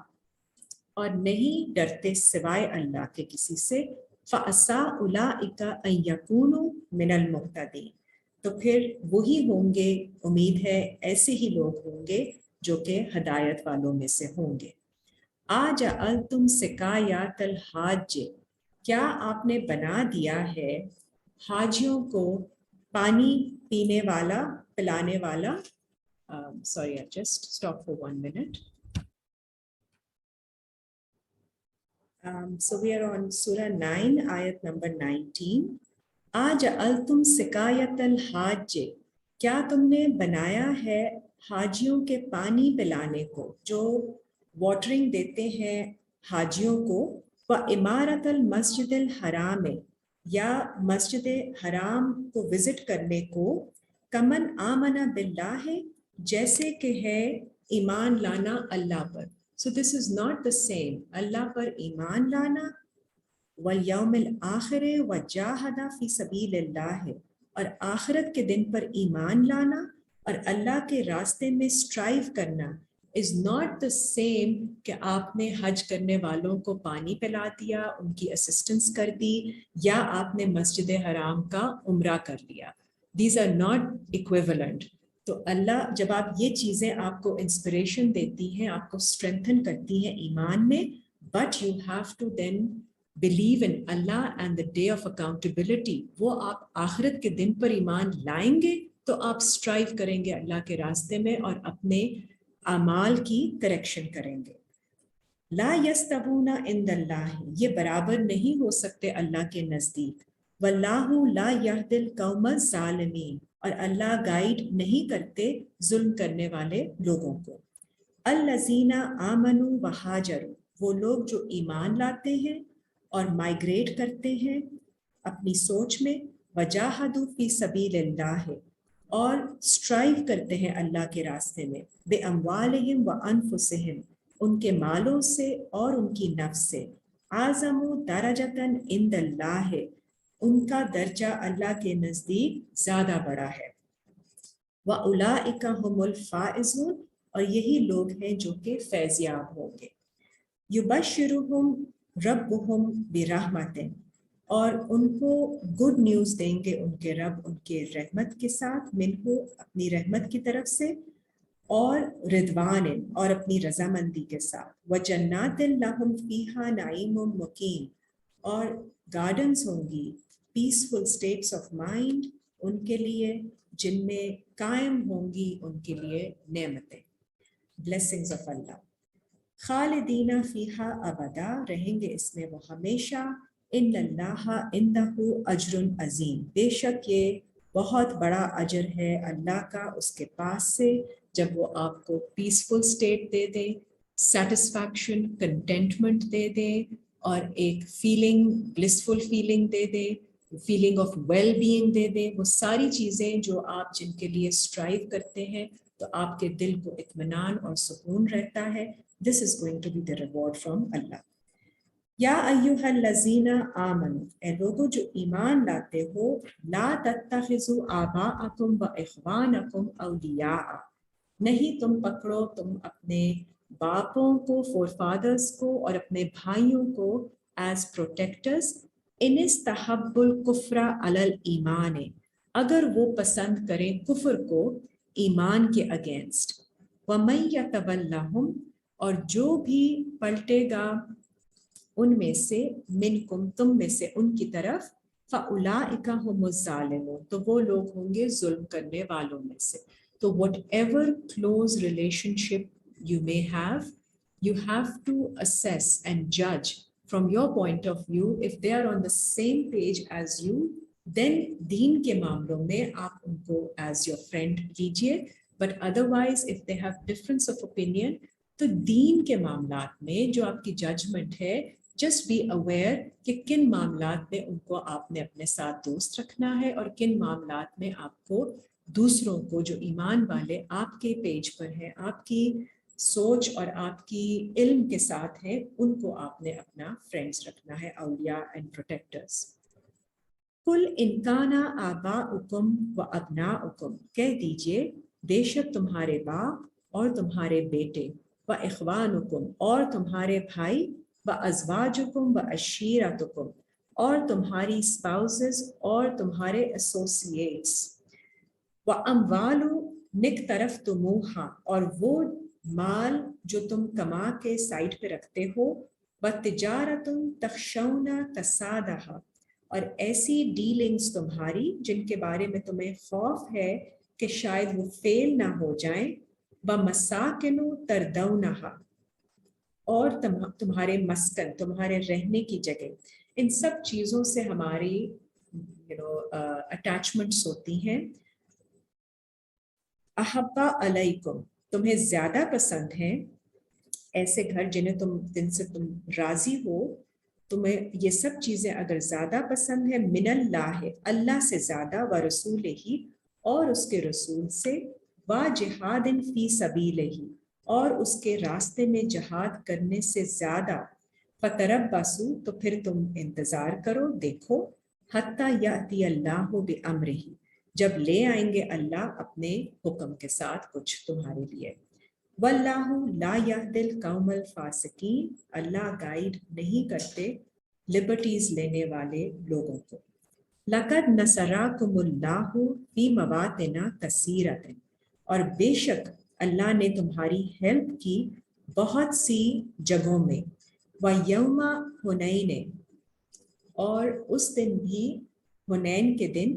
اور نہیں ڈرتے سوائے اللہ کے کسی سے، فَأَسَىٰ أُولَٰئِكَ أَن يَكُونُوا مِنَ الْمُهْتَدِينَ، تو پھر وہی ہوں گے، امید ہے ایسے ہی لوگ ہوں گے جو کہ ہدایت والوں میں سے ہوں گے۔ آجعلتم سقایات الحاج، کیا آپ نے بنا دیا ہے حاجیوں کو پانی پینے والا، پلانے والا، sorry, I'll just stop for 1 minute. So we are on Surah 9, ayat number 19. آجعلتم سقایت الحاج، کیا تم نے بنایا ہے حاجیوں کے پانی پلانے کو، جو واٹرنگ دیتے ہیں حاجیوں کو، وَإِمَارَةَ الْمَسْجِدِ الْحَرَامِ، یا مسجد حرام کو وزٹ کرنے کو، کمن آمن باللہ، جیسے کہ ہے ایمان لانا اللہ پر۔ So this is not the same، اللہ پر ایمان لانا، وَالْيَوْمِ الْآخِرِ وَجَاهَدَ فِي سَبِيلِ اللَّهِ، اور آخرت کے دن پر ایمان لانا اور اللہ کے راستے میں اسٹرائیو کرنا is not the same کہ آپ نے حج کرنے والوں کو پانی پلا دیا، ان کی اسسٹنس کر دی، یا آپ نے مسجد حرام کا عمرہ کر لیا۔ These are not equivalent۔ تو اللہ جب آپ یہ چیزیں آپ کو انسپریشن دیتی ہیں، آپ کو اسٹرینتھن کرتی ہیں ایمان میں، but you have to then believe in Allah and the day of accountability۔ وہ آپ آخرت کے دن پر ایمان لائیں گے تو آپ اسٹرائیو کریں گے اللہ کے راستے میں اور اپنے اعمال کی کریکشن کریں گے۔ لا یستوون عند اللہ، یہ برابر نہیں ہو سکتے اللہ کے نزدیک۔ واللہ لا یہدی القوم الظالمین، اور اللہ گائیڈ نہیں کرتے ظلم کرنے والے لوگوں کو۔ الذین آمنوا وہاجروا، وہ لوگ جو ایمان لاتے ہیں اور مائگریٹ کرتے ہیں اپنی سوچ میں، وجاہدوا فی سبیل اللہ، اور اسٹرائیو کرتے ہیں اللہ کے راستے میں، بے اموالہم و انفسہم، ان کے مالوں سے اور ان کی نفس سے، اعظم درجۃ عند اللہ، ان کا درجہ اللہ کے نزدیک زیادہ بڑا ہے۔ وَأُولَٰئِکَ هُمُ الْفَائِزُونَ، اور یہی لوگ ہیں جو کہ فیض یاب ہوں گے۔ یبشرہم ربہم برحمۃ، اور ان کو گڈ نیوز دیں گے ان کے رب ان کے رحمت کے ساتھ، منہ اپنی رحمت کی طرف سے، اور رضوان اور اپنی رضامندی کے ساتھ، وجنات لہم فیہا نعیم مقیم، اور گارڈنز ہوں گی، peaceful status of mind in کے لیے، جن میں قائم ہوں گی ان کے لیے نعمتیں، بلیسنگز آف اللہ۔ خالدین فیہا ابدا، رہیں گے اس میں وہ ہمیشہ۔ ان اللہ عندہ اجر عظیم، بے شک یہ بہت بڑا اجر ہے اللہ کا اس کے پاس سے، جب وہ آپ کو پیسفل اسٹیٹ دے دے، سیٹسفیکشن، کنٹینٹمنٹ دے دے، اور ایک فیلنگ، بلسفل فیلنگ دے دے، فیلنگ آف ویل بینگ دے دے، وہ ساری چیزیں جو آپ جن کے لیے اسٹرائیو کرتے ہیں تو آپ کے دل کو اطمینان اور سکون رہتا ہے۔ This is going to be the reward from Allah۔ یا ایھا الذین آمنوا، اے لوگوں جو ایمان لاتے ہو، لا تتخذوا آباءکم واخوانکم اولیاء، نہیں تم پکڑو تم اپنے باپوں کو، فور فادرز کو، اور اپنے بھائیوں کو ایز پروٹیکٹرز، ان استحبوا الکفر علی الایمان، اگر وہ پسند کریں کفر کو ایمان کے اگینسٹ، ومن یتولہم، اور جو بھی پلٹے گا ان میں سے، منکم تم میں سے ان کی طرف، فاولئک هم الظالمون، تو وہ لوگ ہوں گے ظلم کرنے والوں میں سے۔ تو whatever close relationship you may have, you have to assess and judge from your point of view if they are on the same page as you, then دین کے معاملوں میں آپ ان کو as your friend لیجئے، but otherwise if they have difference of opinion، تو دین کے معاملات میں جو آپ کی ججمنٹ ہے، جسٹ بی اویئر کہ کن معاملات میں ان کو آپ نے اپنے ساتھ دوست رکھنا ہے اور کن معاملات میں آپ کو دوسروں کو جو ایمان والے آپ کے پیج پر ہیں، آپ کی سوچ اور آپ کی علم کے ساتھ ہیں ان کو آپ نے اپنا فرینڈز رکھنا ہے، اولیاء اینڈ پروٹیکٹرز. کل انکانا آباؤکم و ابناؤکم، کہہ دیجئے بے شک تمہارے باپ اور تمہارے بیٹے، و اخوانکم اور تمہارے بھائی، و ازواجکم و عشیرتکم اور تمہاری اسپاؤسز اور تمہارے ایسوسیٹس، و اموال نک طرف تموہا اور وہ مال جو تم کما کے سائٹ پہ رکھتے ہو، و تجارت تخشون کسادہا اور ایسی ڈیلنگز تمہاری جن کے بارے میں تمہیں خوف ہے کہ شاید وہ فیل نہ ہو جائیں، ومساکن تردونہا اور تمہارے مسکن، تمہارے رہنے کی جگہ. ان سب چیزوں سے ہماری اٹیچمنٹس ہوتی ہیں. احبا علیکم، تمہیں زیادہ پسند ہیں ایسے گھر جن سے تم راضی ہو، تمہیں یہ سب چیزیں اگر زیادہ پسند ہیں، من اللہ اللہ سے زیادہ، و رسول ہی اور اس کے رسول سے، و جہاد فی سبیلہ اور اس کے راستے میں جہاد کرنے سے زیادہ، فتربصوا تو پھر تم انتظار کرو، دیکھو، حتی یأتی اللہ بامرہ جب لے آئیں گے اللہ اپنے حکم کے ساتھ کچھ تمہارے لیے. واللہ لا یہدی القوم الفاسقین، اللہ گائیڈ نہیں کرتے لبرٹیز لینے والے لوگوں کو. لقد نصرکم اللہ فی مواطن کثیرۃ اور بے شک اللہ نے تمہاری ہیلپ کی بہت سی جگہوں میں. ویوم حنین اور اس دن بھی حنین کے دن،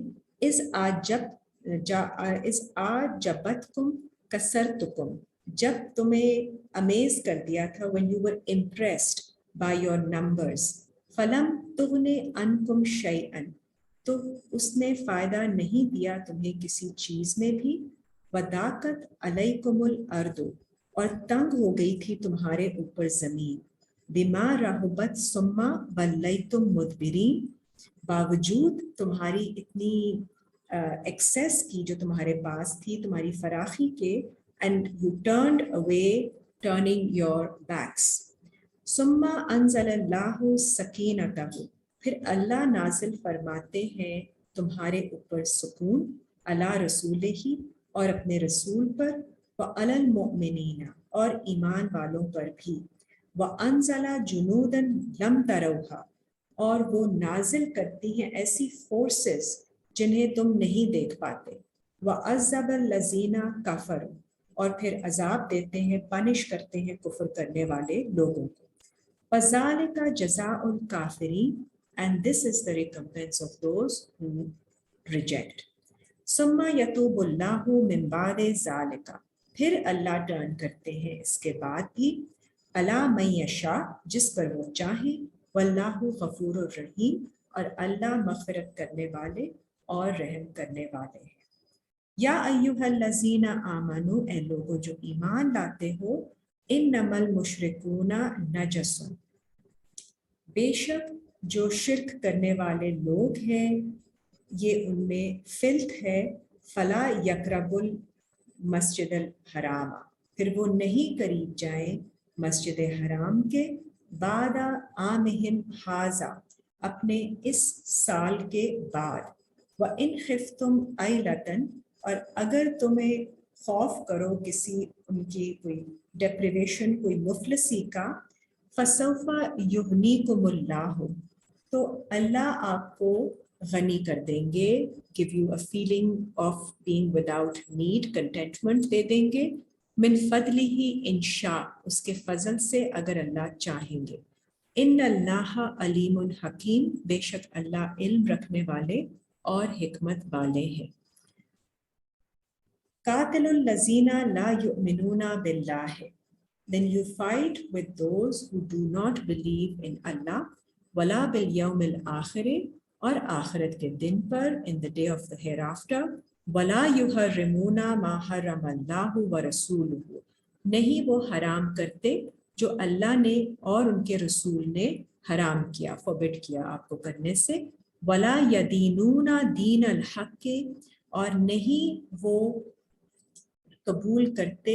اذ اعجبتکم کثرتکم جب تمہیں امیز کر دیا تھا، when you were impressed by your numbers، فلم تغن عنکم شیئا تو اس نے فائدہ نہیں دیا تمہیں کسی چیز میں بھی. وضاقت علیکم الارض اور تنگ ہو گئی تھی تمہارے اوپر زمین. بما رحبت ثم ولیتم مدبرین باوجود تمہاری اتنی ایکسیس کی جو تمہارے پاس تھی، تمہاری فراخی کے، and you turned away turning your backs. ثم انزل اللہ سکینتہ پھر اللہ نازل فرماتے ہیں تمہارے اوپر سکون، علی رسول ہی اور اپنے رسول پر، وعلی المؤمنین اور ایمان والوں پر بھی، وانزل جنودا لم تروها اور وہ نازل کرتی ہیں ایسی فورسز جنہیں تم نہیں دیکھ پاتے. وعذب الذین کفروا اور پھر عذاب دیتے ہیں، پنش کرتے ہیں کفر کرنے والے لوگوں کو. فَذَلِكَ جَزَاءُ الْكَافِرِينَ and this is the recompense of those who reject. ثُمَّ يَتُوبُ اللَّهُ مِن بَعْدِ ذَلِكَ پھر اللہ ٹرن کرتے ہیں اس کے بعد بھی، عَلَىٰ مَن یشاء جس پر وہ چاہیں، وَاللَّهُ غَفُورٌ رَحِیمٌ اور اللہ مغفرت کرنے والے اور رحم کرنے والے ہیں. یا ایھا الذین آمنوا اے لوگو جو ایمان لاتے ہو، انما المشرکون نجس بے شک جو شرک کرنے والے لوگ ہیں یہ ان میں فلت ہے. فلا یقربوا المسجد الحرام پھر وہ نہیں قریب جائیں مسجد حرام کے، بعد عامہم ھذا اپنے اس سال کے بعد. وَإِنْ خِفْتُمْ عَيْلَةً اور اگر تمہیں خوف کرو کسی ان کی کوئی ڈیپریویشن، کوئی مفلسی کا، فَسَوْفَ يُغْنِيكُمُ اللَّهُ تو اللہ آپ کو غنی کر دیں گے، give you a feeling of being without need، contentment دے دیں گے، من فضلہ انشاء اس کے فضل سے اگر اللہ چاہیں گے. ان اللہ علیم حکیم بے شک اللہ علم رکھنے والے اور حکمت والے ہیں. قاتل الذین لا یؤمنون باللہ then you fight with those who do not believe in Allah ولا بالیوم الآخر اور آخرت کے دن پر in the day of the hereafter. ولا یحرمون ما حرم اللہ ورسولہ نہیں وہ حرام کرتے جو اللہ نے اور ان کے رسول نے حرام کیا، فوربڈ کیا آپ کو کرنے سے. ولا یدینون دین الحق اور نہیں وہ قبول کرتے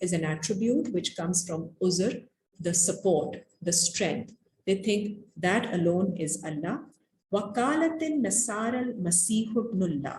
is an attribute which comes from Uzr, the support, the strength. They think that alone is Allah. Wakalatin Nasar al-Masih ibnullah,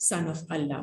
son of Allah.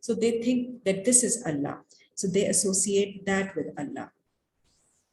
so they think that this is Allah. So they associate that with Allah.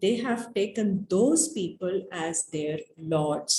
they have taken those people as their lords,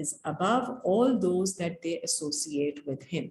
is above all those that they associate with him.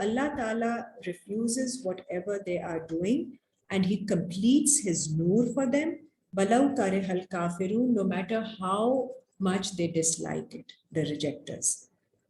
Allah Ta'ala refuses whatever they are doing and he completes his noor for them. Walau karihal kafirun, no matter how much they dislike it, the rejectors.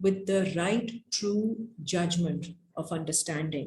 with the right true judgment of understanding,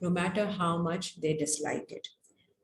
no matter how much they dislike it.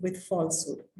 with falsehood।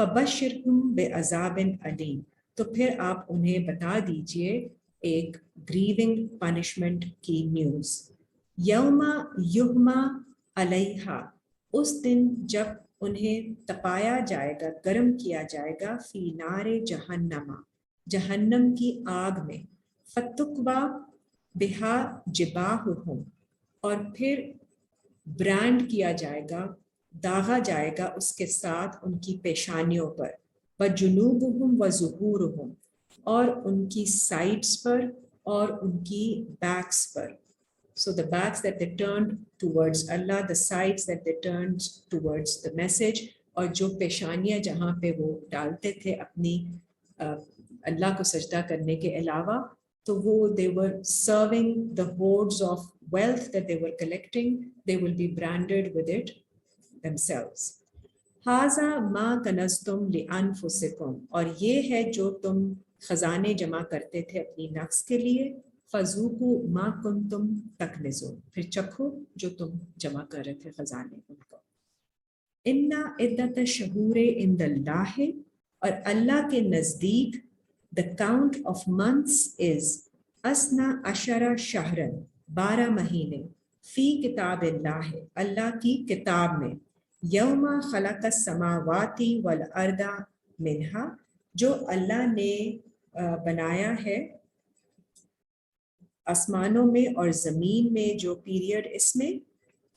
فبشرہم بعذاب علیم، تو پھر آپ انہیں بتا دیجئے ایک grieving punishment کی news. یوم یحما علیہا، اس دن جب انہیں تپایا جائے گا، گرم کیا جائے گا، فی نار جہنم، جہنم کی آگ میں، فتقوا بہا جباہہم، اور پھر برانڈ کیا جائے گا، داغا جائے گا اس کے ساتھ ان کی پیشانیوں پر، وجنوبہم وظہورہم، اور ان کی سائڈس پر اور ان کی بیکس پر. So the backs that they turned towards Allah, the sides that they turned towards the message, اور جو پیشانیاں جہاں پہ وہ ڈالتے تھے اپنی اللہ کو سجدہ کرنے کے علاوہ، تو وہ they were serving the hoards of wealth that they were collecting, they will be branded with it themselves. هَذَا مَا كَنَزْتُمْ لِأَنفُسِكُمْ، اور یہ ہے جو تم خزانے جمع کرتے تھے اپنی نفس کے لیے، فَذُوقُوا مَا كُنْتُمْ تَكْنِزُونَ، پھر چکھو جو تم جمع کر رہے تھے خزانے ان کو. إِنَّ عِدَّةَ الشُّهُورِ عِندَ اللَّهِ، اور اللہ کے نزدیک the count of months is اثنا عشر شہرن، 12 مہینے، فی کتاب اللہ، اللہ کی کتاب میں، یوم خلق السماوات والارض منہا، جو اللہ نے بنایا ہے آسمانوں میں اور زمین میں، جو پیریڈ اس میں،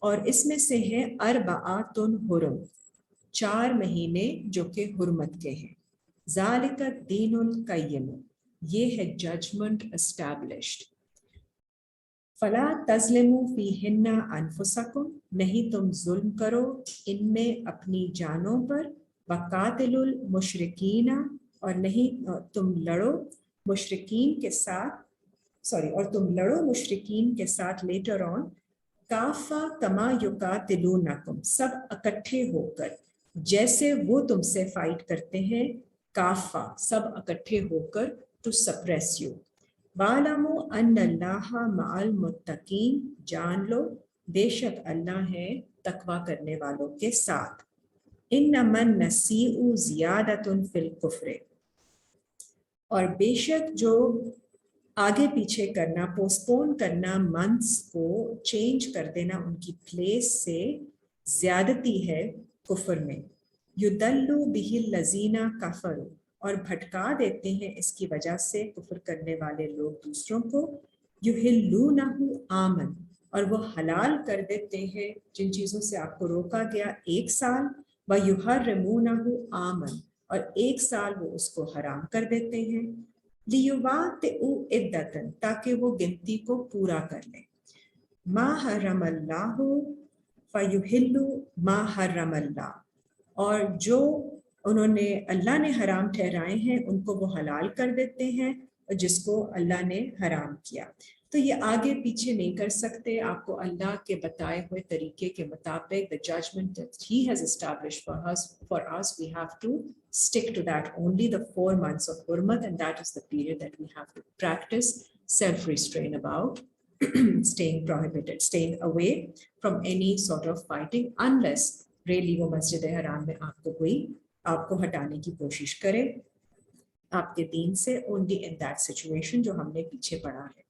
اور اس میں سے ہیں اربعۃ حرم، 4 مہینے جو کہ حرمت کے ہیں. ذالک الدین القیم، یہ ہے ججمنٹ اسٹیبلشڈ. فلا تظلموا فیہن انفسکم، نہیں تم ظلم کرو ان میں اپنی جانوں پر. وقاتلوا المشرکین، اور نہیں تم لڑو مشرکین کے ساتھ، اور تم لڑو مشرکین کے ساتھ لیٹر آن، کافہ کما یقاتلونکم، سب اکٹھے ہو کر، جیسے وہ تم سے فائٹ کرتے ہیں، کافہ سب اکٹھے ہو کر، ٹو سپریس یو. وَاعْلَمُوا أَنَّ اللَّهَ مَعَ الْمُتَّقِينَ، جان لو بے شک اللہ ہے تقوی کرنے والوں کے ساتھ. إِنَّمَا النَّسِیءُ زِیَادَةٌ فِی الْکُفْرِ، اور بے شک جو آگے پیچھے کرنا، پوسپون کرنا، منتھس کو چینج کر دینا ان کی پلیس سے، زیادتی ہے کفر میں. یُضَلُّ بِهِ الَّذِینَ کَفَرُوا، اور بھٹکا دیتے ہیں اس کی وجہ سے کفر کرنے والے لوگ دوسروں کو. یُحِلُّونَهُ عَامًا، اور وہ حلال کر دیتے ہیں جن چیزوں سے آپ کو روکا گیا 1 سال. وَيُحَرِّمُونَهُ عَامًا، اور 1 سال وہ اس کو حرام کر دیتے ہیں. لِيُوَاطِئُوا عِدَّةً، تاکہ وہ گنتی کو پورا کر لیں. مَا حَرَّمَ اللَّهُ فَيُحِلُّ مَا حَرَّمَ اللَّهُ، اور جو انہوں نے اللہ نے حرام ٹھہرائے ہیں ان کو وہ حلال کر دیتے ہیں، اور جس کو اللہ نے حرام کیا. تو یہ آگے پیچھے نہیں کر سکتے، آپ کو اللہ کے بتائے ہوئے طریقے کے مطابق the judgment that he has established for us, we have to stick to that only, the 4 months of Hurmat, and that is the period that we have to practice self-restraint about, staying away from any sort of fighting, unless really وہ مسجد حرام میں آپ کو کوئی آپ کو ہٹانے کی کوشش کرے آپ کے دین سے. only in that situation جو ہم نے پیچھے پڑھا ہے.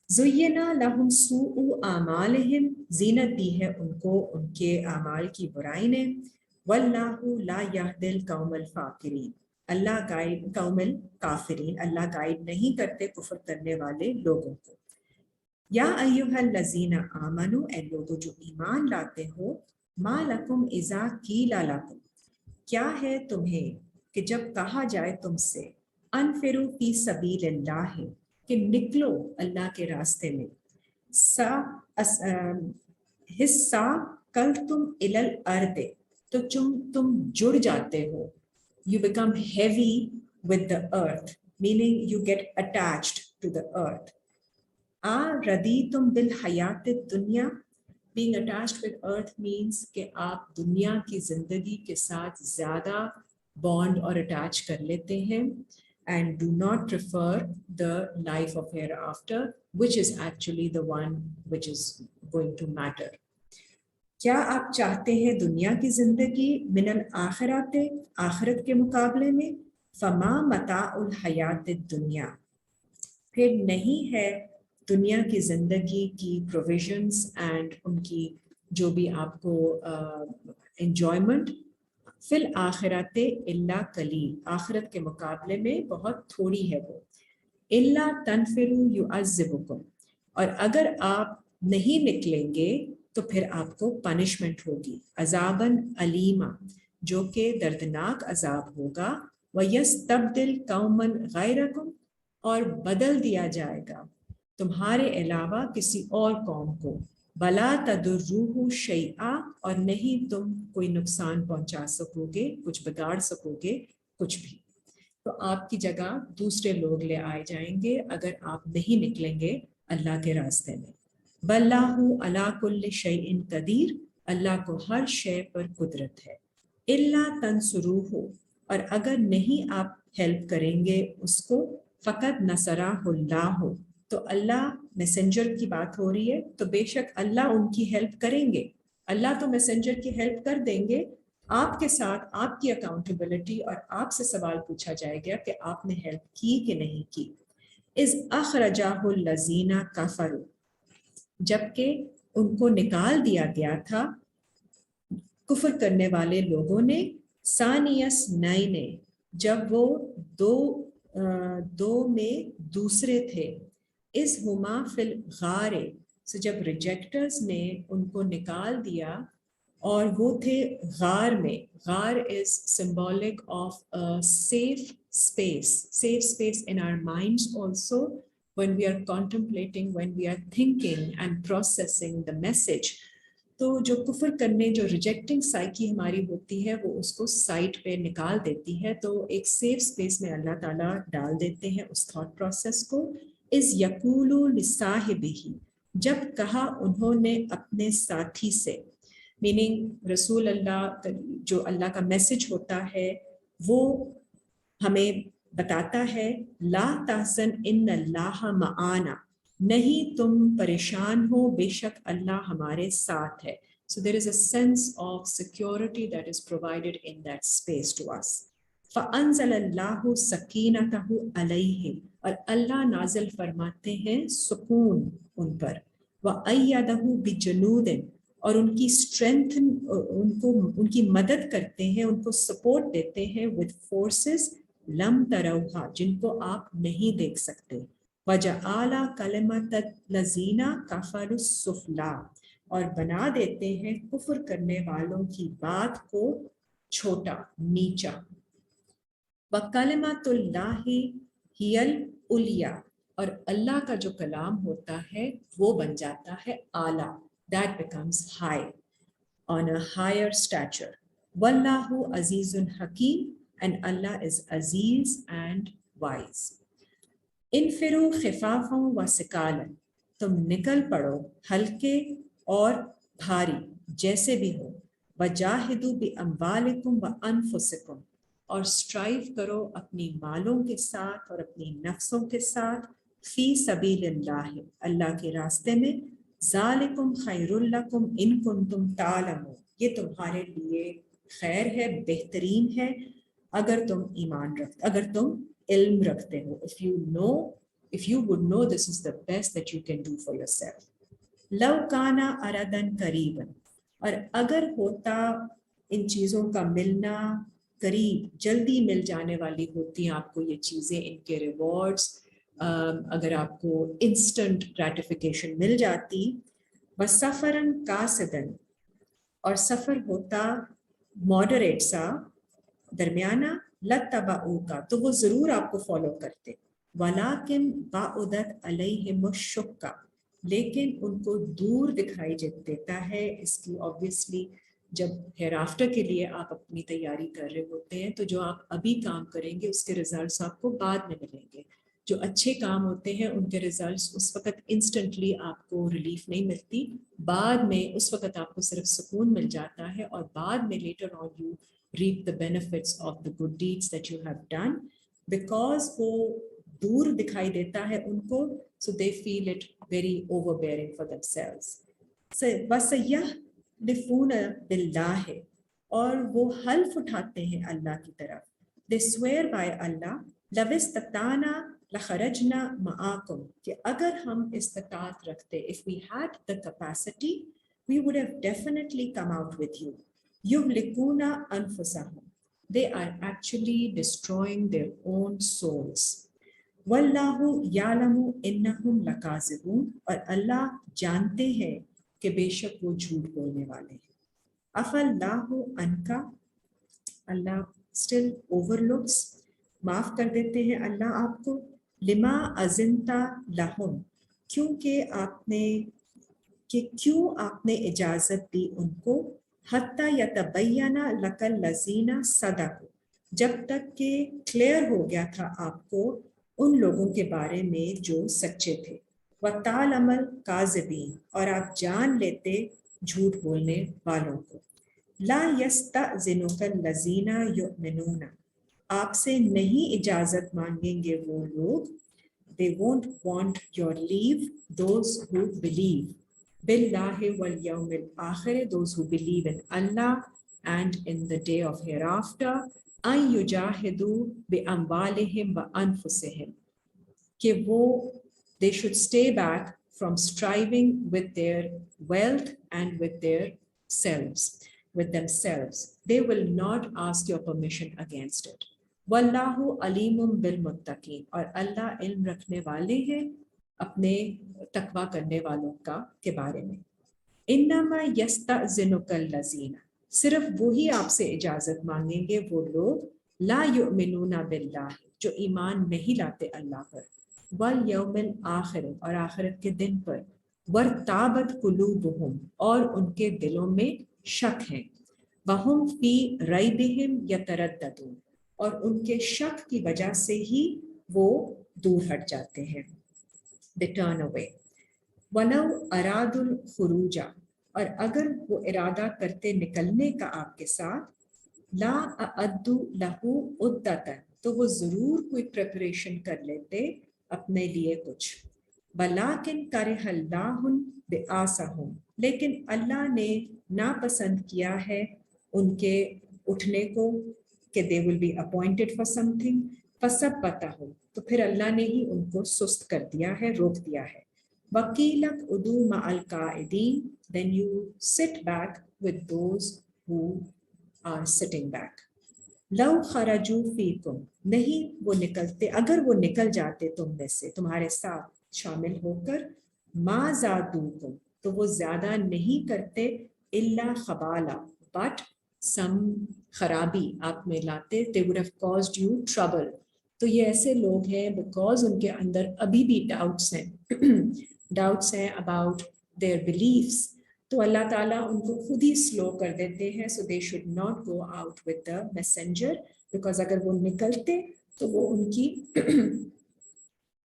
زُيِّنَ لَهُمْ سُوءُ أَعْمَالِهِمْ، زینت دی ہے ان کو ان کے اعمال کی برائی نے. وَاللَّهُ لَا يَهْدِي الْقَوْمَ الْفَاسِقِينَ، اللہ گائیڈ قوم الکافرین، اللہ گائیڈ نہیں کرتے کفر کرنے والے لوگوں کو. یا ایھا الذین آمنوا، اے لوگو جو ایمان لاتے ہو، ما لکم اذا قیل لکم، کیا ہے تمہیں کہ جب کہا جائے تم سے، انفروا فی سبیل اللہ، کہ نکلو اللہ کے راستے میں، حصہ کل تم الی الارض، تو تم جڑ جاتے ہو، you become heavy with the earth, meaning you get attached to the earth. رَضِیتُم بِالْحَیَاةِ الدُّنْیَا، being attached with earth means کہ آپ دنیا کی زندگی کے ساتھ زیادہ بانڈ اور اٹیچ کر لیتے ہیں، and do not prefer the life of hereafter, which is actually the one which is going to matter. کیا آپ چاہتے ہیں دنیا کی زندگی من الآخرات، آخرت کے مقابلے میں؟ فما متاع الحیات الدنیا، پھر نہیں ہے دنیا کی زندگی کی پروویژنس اینڈ ان کی جو بھی آپ کو انجوائمنٹ، فی الآخرات الا قلیل، آخرت کے مقابلے میں بہت تھوڑی ہے وہ. الا تنفروا یعذبکم، اور اگر آپ نہیں نکلیں گے تو پھر آپ کو پنشمنٹ ہوگی، عذاباً علیما، جو کہ دردناک عذاب ہوگا. وَيَسْتَبْدِلْ قَوْمًا غَيْرَكُمْ، اور بدل دیا جائے گا تمہارے علاوہ کسی اور قوم کو. بلا تدروہ شیئا، اور نہیں تم کوئی نقصان پہنچا سکو گے، کچھ بگاڑ سکو گے کچھ بھی. تو آپ کی جگہ دوسرے لوگ لے آئے جائیں گے اگر آپ نہیں نکلیں گے اللہ کے راستے میں. واللہ علی کل شیء قدیر، اللہ کو ہر شے پر قدرت ہے. الا تنصروہ، اور اگر نہیں آپ ہیلپ کریں گے اس کو، فقط نصرہ اللہ، تو اللہ، میسنجر کی بات ہو رہی ہے، تو بے شک اللہ ان کی ہیلپ کریں گے. اللہ تو میسنجر کی ہیلپ کر دیں گے، آپ کے ساتھ آپ کی اکاؤنٹیبلٹی اور آپ سے سوال پوچھا جائے گا کہ آپ نے ہیلپ کی کہ نہیں کی. اذ اخرجہ الذین کفروا، جبکہ ان کو نکال دیا گیا تھا کفر کرنے والے لوگوں نے، ثانیس نائنے، جب وہ دو میں دوسرے تھے، اس ہما فی الغار، سے جب ریجیکٹرز نے ان کو نکال دیا اور وہ تھے غار میں. غار از symbolic of a safe space in our minds also, when we are contemplating, when we are thinking and processing the message. تو جو کفر کرنے، جو ریجیکٹنگ سائیکی ہماری ہوتی ہے، وہ اس کو سائٹ پہ نکال دیتی ہے، تو ایک سیف سپیس میں اللہ تعالیٰ ڈال دیتے ہیں اس تھاٹ پروسیس کو. اذ یقول لصاحبہ، جب کہا انہوں نے اپنے ساتھی سے، میننگ رسول اللہ، جو اللہ کا میسج ہوتا ہے وہ ہمیں بتاتا ہے، لا تحزن ان اللہ معانا، نہیں تم پریشان ہو، بے شک اللہ ہمارے ساتھ ہے. So there is a sense of security that is provided in that space to us. فَأَنزَلَ اللَّهُ سَكِينَتَهُ عَلَيْهِمْ، اور اللہ نازل فرماتے ہیں سکون ان پر. وَأَيَّدَهُ بِجُنُودٍ، اور ان کی اسٹرینتھ، ان کی مدد کرتے ہیں، ان کو سپورٹ دیتے ہیں with forces لم تروہا، جن کو آپ نہیں دیکھ سکتے. وَجَعَلَ كَلِمَةَ الَّذِينَ كَفَرُوا السُّفْلَىٰ، اور بنا دیتے ہیں کفر کرنے والوں کی بات کو چھوٹا، نیچا. وَكَلِمَةُ اللَّهِ هِيَ الْعُلْيَا، اور اللہ کا جو کلام ہوتا ہے وہ بن جاتا ہے اعلیٰ. That becomes high, on a higher stature. وَاللَّهُ عَزِيزٌ حَكِيمٌ، and Allah is Aziz and wise. انفروا خفافا و ثقالا، تم نکل پڑو ہلکے اور بھاری جیسے بھی ہو. وجاہدوا باموالکم وانفسکم، اور اسٹرائیو کرو اپنی مالوں کے ساتھ اور اپنی نفسوں کے ساتھ، فی سبیل اللہ، اللہ کے راستے میں. ذالکم خیر لکم ان کنتم تعلمون، یہ تمہارے لیے خیر ہے، بہترین ہے اگر تم ایمان رکھتے، اگر تم علم رکھتے ہو. if you would know, this is the best that you can do for yourself. لو کانا اردن قریبا، اور اگر ہوتا ان چیزوں کا ملنا قریب، جلدی مل جانے والی ہوتی ہیں آپ کو یہ چیزیں، ان کے ریوارڈز، اگر آپ کو انسٹنٹ گریٹیفیکیشن مل جاتی. وسفرن قاصدن، اور سفر ہوتا ماڈریٹ سا، درمیانہ، لتبعوکا، تو وہ ضرور آپ کو فالو کرتے. ولیکن بعدت علیہم الشقہ، لیکن ان کو دور دکھائی دیتا ہے اس کی. obviously جب ہیر آفٹر کے لیے آپ اپنی تیاری کر رہے ہوتے ہیں تو جو آپ ابھی کام کریں گے اس کے ریزلٹس آپ کو بعد میں ملیں گے. جو اچھے کام ہوتے ہیں ان کے ریزلٹس اس وقت انسٹنٹلی آپ کو ریلیف نہیں ملتی، بعد میں اس وقت آپ کو صرف سکون مل جاتا ہے، اور بعد میں later on you reap the benefits of the good deeds that you have done. Because وہ دور دکھائی دیتا ہے ان کو، so they feel it very overbearing for themselves. So وَسَيَّهْ یحلفون باللہ اور وہ حلف اٹھاتے ہیں اللہ کی طرف. They swear by Allah لو استطعنا لخرجنا معاکم کہ اگر ہم استطاعت رکھتے, if we had the capacity we would have definitely come out with you. یہلکون انفسہم they are actually destroying their own souls. واللہ یعلم انہم لکاذبون اور اللہ جانتے ہیں کہ بے شک وہ جھوٹ بولنے والے ہیں. افاللہ عنکا اللہ still overlooks معاف کر دیتے ہیں اللہ آپ کو. لما اذنت لہم کیوں آپ نے اجازت دی ان کو. حتی یتبین لک الذین صدقوا جب تک کہ کلیئر ہو گیا تھا آپ کو ان لوگوں کے بارے میں جو سچے تھے. وَتَعْلَمَ الْكَاذِبِينَ اور آپ جان لیتے جھوٹ بولنے والوں کو. لا يستأذنك الذین یؤمنون آپ سے نہیں اجازت مانگیں گے وہ لوگ. They won't want your leave those who believe باللہ والیوم الآخر those who believe in Allah and in the day of hereafter. ان یجاہدوا باموالہم وانفسہم کہ وہ they should stay back from striving with their wealth and with their selves, with themselves. They will not ask your permission against it. واللہ علیم بالمتقین اور اللہ علم رکھنے والے ہیں اپنے تقوی کرنے والوں کے بارے میں. انما یستأذنک الذین صرف وہی آپ سے اجازت مانگیں گے وہ لوگ لا یؤمنون باللہ جو ایمان نہیں لاتے اللہ پر. والیوم الآخر اور آخرت کے دن پر. وارتابت قلوبہم اور ان کے دلوں میں شک ہیں. وہم فی ریبہم یترددون اور ان کے شک کی وجہ سے ہی وہ دور ہٹ جاتے ہیں. They turn away. وَلَوْ أَرَادُوا الْخُرُوجَ اور اگر وہ ارادہ کرتے نکلنے کا آپ کے ساتھ لا أَعَدُّوا لَهُ عُدَّةً تو وہ ضرور کوئی پریپریشن کر لیتے اپنے لیے کچھ. وَلَٰكِنْ كَرِهَ اللَّهُ بِعَاثَهُمْ لیکن اللہ نے ناپسند کیا ہے ان کے اٹھنے کو کہ they will be appointed for something. فَثَبَّتَهُمْ تو پھر اللہ نے ہی ان کو سست کر دیا ہے, روک دیا ہے. وَقِيلَ اقْعُدُوا مَعَ الْقَاعِدِينَ then you sit back with those who are sitting back. لَوْ خَرَجُوا فِيكُمْ نہیں وہ نکلتے اگر وہ نکل جاتے تم میں سے تمہارے ساتھ شامل ہو کر مَا زَادُوكُمْ تو وہ زیادہ نہیں کرتے إِلَّا خَبَالًا but some خرابی آپ میں لاتے. they would have caused you trouble. تو یہ ایسے لوگ ہیں بیکاز ان کے اندر ابھی بھی ڈاؤٹس ہیں about their beliefs تو اللہ تعالیٰ ان کو خود ہی سلو کر دیتے ہیں. so they should not go out with the messenger because اگر وہ نکلتے تو وہ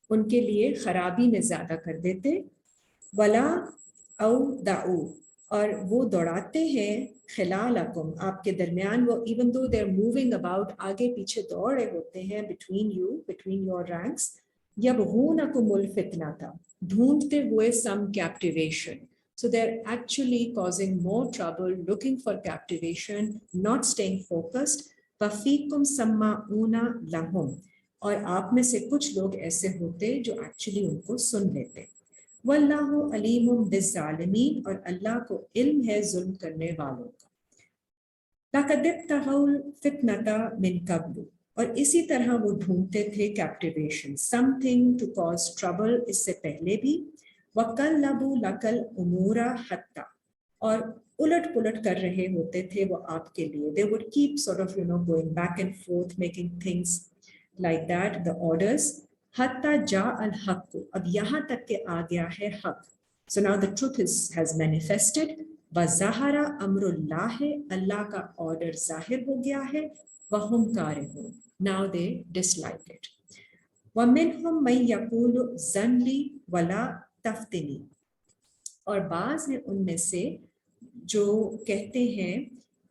ان کے لیے خرابی میں زیادہ کر دیتے. ولا او دعو اور وہ دوڑاتے ہیں خلالکم آپ کے درمیان. وہ even though they're moving about آگے پیچھے دوڑ رہے ہوتے ہیں between your ranks. یبغونکم الفتنۃ ڈھونڈتے ہوئے some captivation. So they're actually causing more trouble, looking for captivation, not staying focused. وَفِيكُمْ سَمَّاعُونَ لَهُمْ اور آپ میں سے کچھ لوگ ایسے ہوتے جو ایکچولی ان کو سن لیتے. وَاللَّهُ عَلِيمٌ بِالظَّالِمِينَ اور اللہ کو علم ہے ظلم کرنے والوں کا. لَقَدِ ابْتَغَوُا الْفِتْنَةَ مِنْ قَبْلُ اور اسی طرح وہ ڈھونڈتے تھے کیپٹیویشن something to cause trouble اس سے پہلے بھی. وَقَلَّبُوا لَكَ الْأُمُورَ حَتَّى اور الٹ پلٹ کر رہے ہوتے تھے وہ آپ کے لیے. they would keep sort of going back and forth making things like that, the orders. حَتَّى جَاءَ الْحَقُّ اب یہاں تک کہ آ گیا ہے حق. so now the truth has manifested. وَظَهَرَ أَمْرُ اللَّهِ اللہ کا آرڈر ظاہر ہو گیا ہے. وَهُمْ كَارِهُونَ now they dislike it. وَمِنْهُمْ مَنْ يَقُولُ ائْذَنْ لِي وَلَا تَفْتِنِي اور بعض ہیں ان میں سے جو کہتے ہیں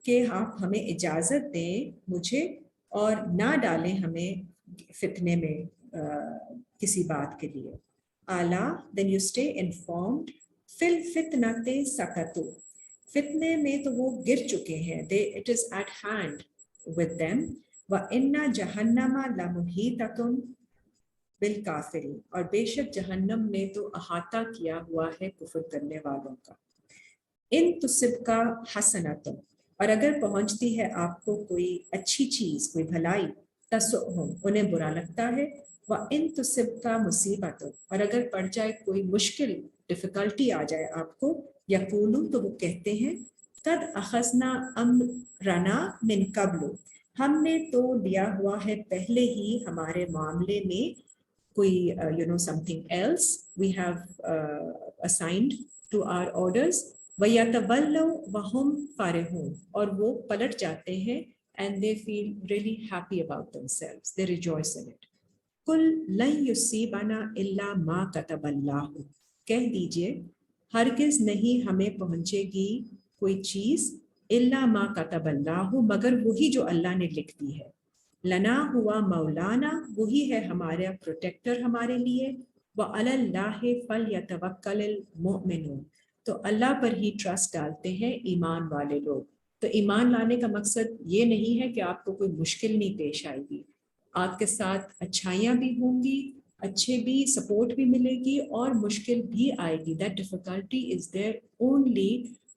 کہ آپ ہمیں اجازت دیں مجھے اور نہ ڈالیں ہمیں فتنے میں کسی بات کے لیے. اعلیٰ then you stay informed. فِي الْفِتْنَةِ سَقَطُوا فتنے میں تو وہ گر چکے ہیں, it is at hand with them. وَإِنَّ جَهَنَّمَ لَمُحِيطَةٌ بِالْكَافِرِينَ, اور بے شک جہنم نے تو احاطہ کیا ہوا ہے کفر کرنے والوں کا. ان تصبکا حسنۃ, اور اگر پہنچتی ہے آپ کو کوئی اچھی چیز, کوئی بھلائی, تسؤہم, انہیں برا لگتا ہے. وَإِن تُصِبْكَ مُصِیبَةٌ, اور اگر پڑ جائے کوئی مشکل, ڈیفیکلٹی آ جائے آپ کو, یقولون, تو وہ کہتے ہیں, قد اخذنا امرنا من قبل, ہم نے تو لیا ہوا ہے پہلے ہی ہمارے معاملے میں کوئی something else we have assigned to our orders. وَيَتَوَلَّوْا وَهُمْ فَارِحُونَ, اور وہ پلٹ جاتے ہیں and they feel really happy about themselves, they rejoice in it. قُلْ لَن يُصِيبَنَا إِلَّا مَا كَتَبَ اللَّهُ, کہہ دیجئے ہرگز نہیں ہمیں پہنچے گی کوئی چیز, إِلَّا مَا كَتَبَ اللَّهُ, مگر وہی جو اللہ نے لکھ دی ہے. لنا ہوا مولانا, وہی ہے ہمارا پروٹیکٹر ہمارے لیے. وَعَلَى اللَّهِ فَلْيَتَوَكَّلِ الْمُؤْمِنُونَ, تو اللہ پر ہی ٹرسٹ ڈالتے ہیں ایمان والے لوگ. تو ایمان لانے کا مقصد یہ نہیں ہے کہ آپ کو کوئی مشکل نہیں پیش آئے گی, آپ کے ساتھ اچھائیاں بھی ہوں گی, اچھے بھی, سپورٹ بھی ملے گی, اور مشکل بھی آئے گی. That difficulty is there only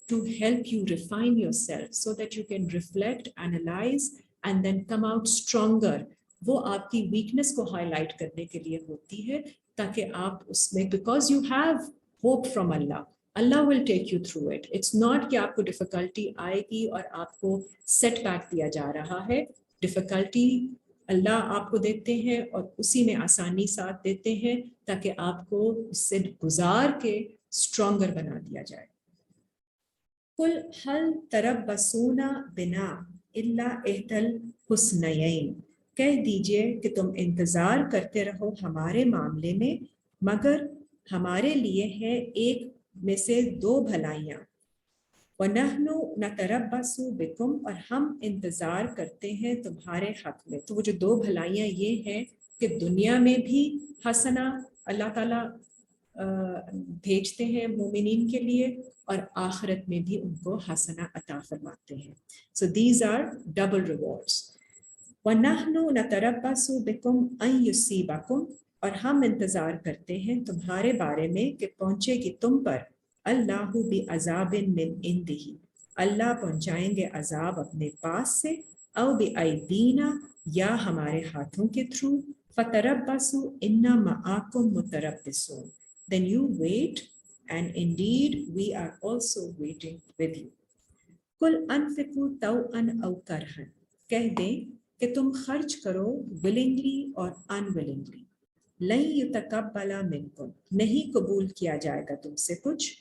to help you refine yourself so that you can reflect, analyze and then come out stronger. وہ آپ کی ویکنس کو ہائی لائٹ کرنے کے لیے ہوتی ہے, تاکہ آپ اس میں, because you have hope from Allah, Allah will take you through it. It's not کہ آپ کو ڈیفیکلٹی آئے گی اور آپ کو سیٹ بیک دیا جا رہا ہے. ڈیفیکلٹی اللہ آپ کو دیتے ہیں اور اسی میں آسانی ساتھ دیتے ہیں تاکہ آپ کو اس سے گزار کے اسٹرانگر بنا دیا جائے. قُلْ هَلْ تَرَبَّصُونَ بِنَا إِلَّا إِحْدَى الْحُسْنَيَيْنِ, کہہ دیجئے کہ تم انتظار کرتے رہو ہمارے معاملے میں, مگر ہمارے لیے ہے ایک میں سے دو بھلائیاں. وَنَحْنُ نَتَرَبَّصُ بِكُمْ, اور ہم انتظار کرتے ہیں تمہارے حق میں. تو وہ جو دو بھلائیاں یہ ہیں کہ دنیا میں بھی حسنہ اللہ تعالیٰ بھیجتے ہیں مومنین کے لیے, اور آخرت میں بھی ان کو حسنہ عطا فرماتے ہیں. So these are double rewards. وَنَحْنُ نَتَرَبَّصُ بِكُمْ أَن يُصِيبَكُمْ, اور ہم انتظار کرتے ہیں تمہارے بارے میں کہ پہنچے گی تم پر اللہ بعذاب من عنده, اللہ پہنچائیں گے عذاب اپنے پاس سے, او بأیدینا, یا ہمارے ہاتھوں کے تھرو. فتربصوا انا معاکم متربصون, then you wait and indeed we are also waiting with you. قل انفقوا طوعا او کرہا, کہہ دیں کہ تم خرچ کرو willingly اور unwillingly. لن یتقبل منکم, نہیں قبول کیا جائے گا تم سے کچھ.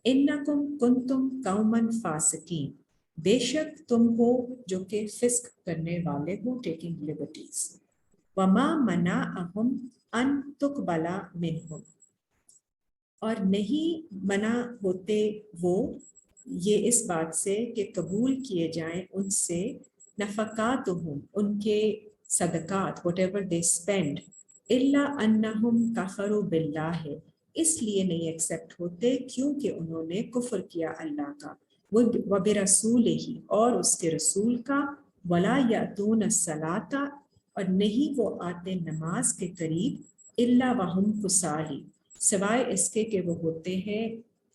انکم کنتم قوما فاسقین, بے شک تم ہو جو کہ فسق کرنے والے ہو, ٹیکنگ لبرٹیز. وما منعہم ان تقبل منہم, اور نہیں منع ہوتے وہ یہ اس بات سے کہ قبول کیے جائیں ان سے نفقاتہم, ان کے صدقات, whatever they spend, الا انہم کفروا باللہ, اس لیے نہیں ایکسیپٹ ہوتے کیونکہ انہوں نے کفر کیا اللہ کا, وبرسولہ, اور اس کے رسول کا. ولا یأتون الصلاۃ, اور نہیں وہ آتے نماز کے قریب, الا وہم کسالی, سوائے اس کے کہ وہ ہوتے ہیں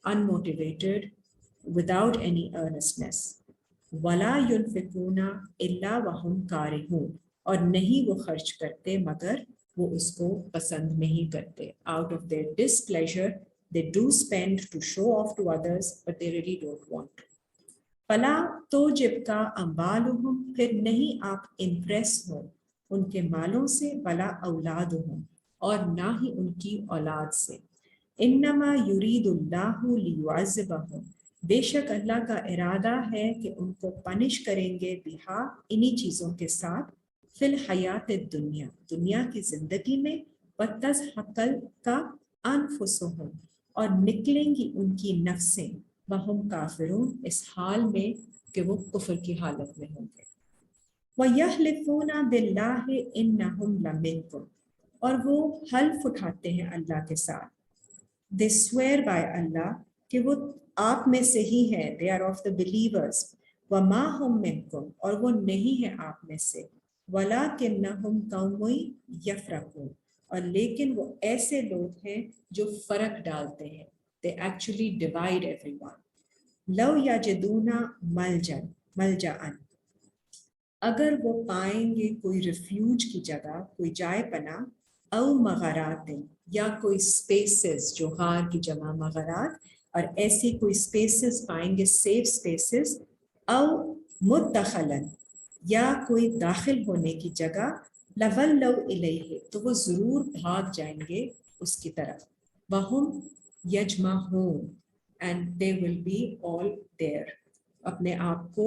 unmotivated, without any earnestness. ولا ينفقون الا وہم کارہون, اور نہیں وہ خرچ کرتے مگر وہ اس کو پسند نہیں کرتے. Out of their displeasure they do spend to show off to others, but they really don't want to. فلا توجبک اموالہم, پھر نہیں آپ امپریس ہو ان کے مالوں سے, ولا اولادہم, اور نہ ہی ان کی اولاد سے. انما یرید اللہ لیعذبہم, بے شک اللہ کا ارادہ ہے کہ ان کو پنش کریں گے بہا, انہی چیزوں کے ساتھ, فی الحیات الدنیا, دنیا کی زندگی میں, وتزہق کا انفسہم, اور نکلیں گی ان کی نفسیں, وہم کافرون, اس حال میں کہ وہ کفر کی حالت میں ہوں گے. وَيَحْلِفُونَ بِاللَّهِ إِنَّهُمْ لَمِنْكُمْ, اور وہ حلف اٹھاتے ہیں اللہ کے ساتھ. They swear by Allah کہ وہ آپ میں سے ہی ہیں, they are of the believers. وَمَا هُمْ مِنْكُمْ, اور وہ نہیں ہے آپ میں سے. وَلَكِنَّهُمْ قَوْمٌ يَفْرَقُونَ, اور لیکن وہ ایسے لوگ ہیں جو فرق ڈالتے ہیں. They actually divide everyone. لَوْ يَجِدُونَ مَلْجَأً, اگر وہ پائیں گے کوئی ریفیوج کی جگہ, کوئی جائے پناہ, او مغارات, یا کوئی سپیسز, جو غار کی جمع مغارات, اور ایسی کوئی سپیسز پائیں گے, سیف سپیسز, او مدخلن, یا کوئی داخل ہونے کی جگہ, لَوَلَّوْا إِلَيْهِ, تو وہ ضرور بھاگ جائیں گے اس کی طرف. وَهُمْ يَجْمَعُونَ, and they will be all there, اپنے آپ کو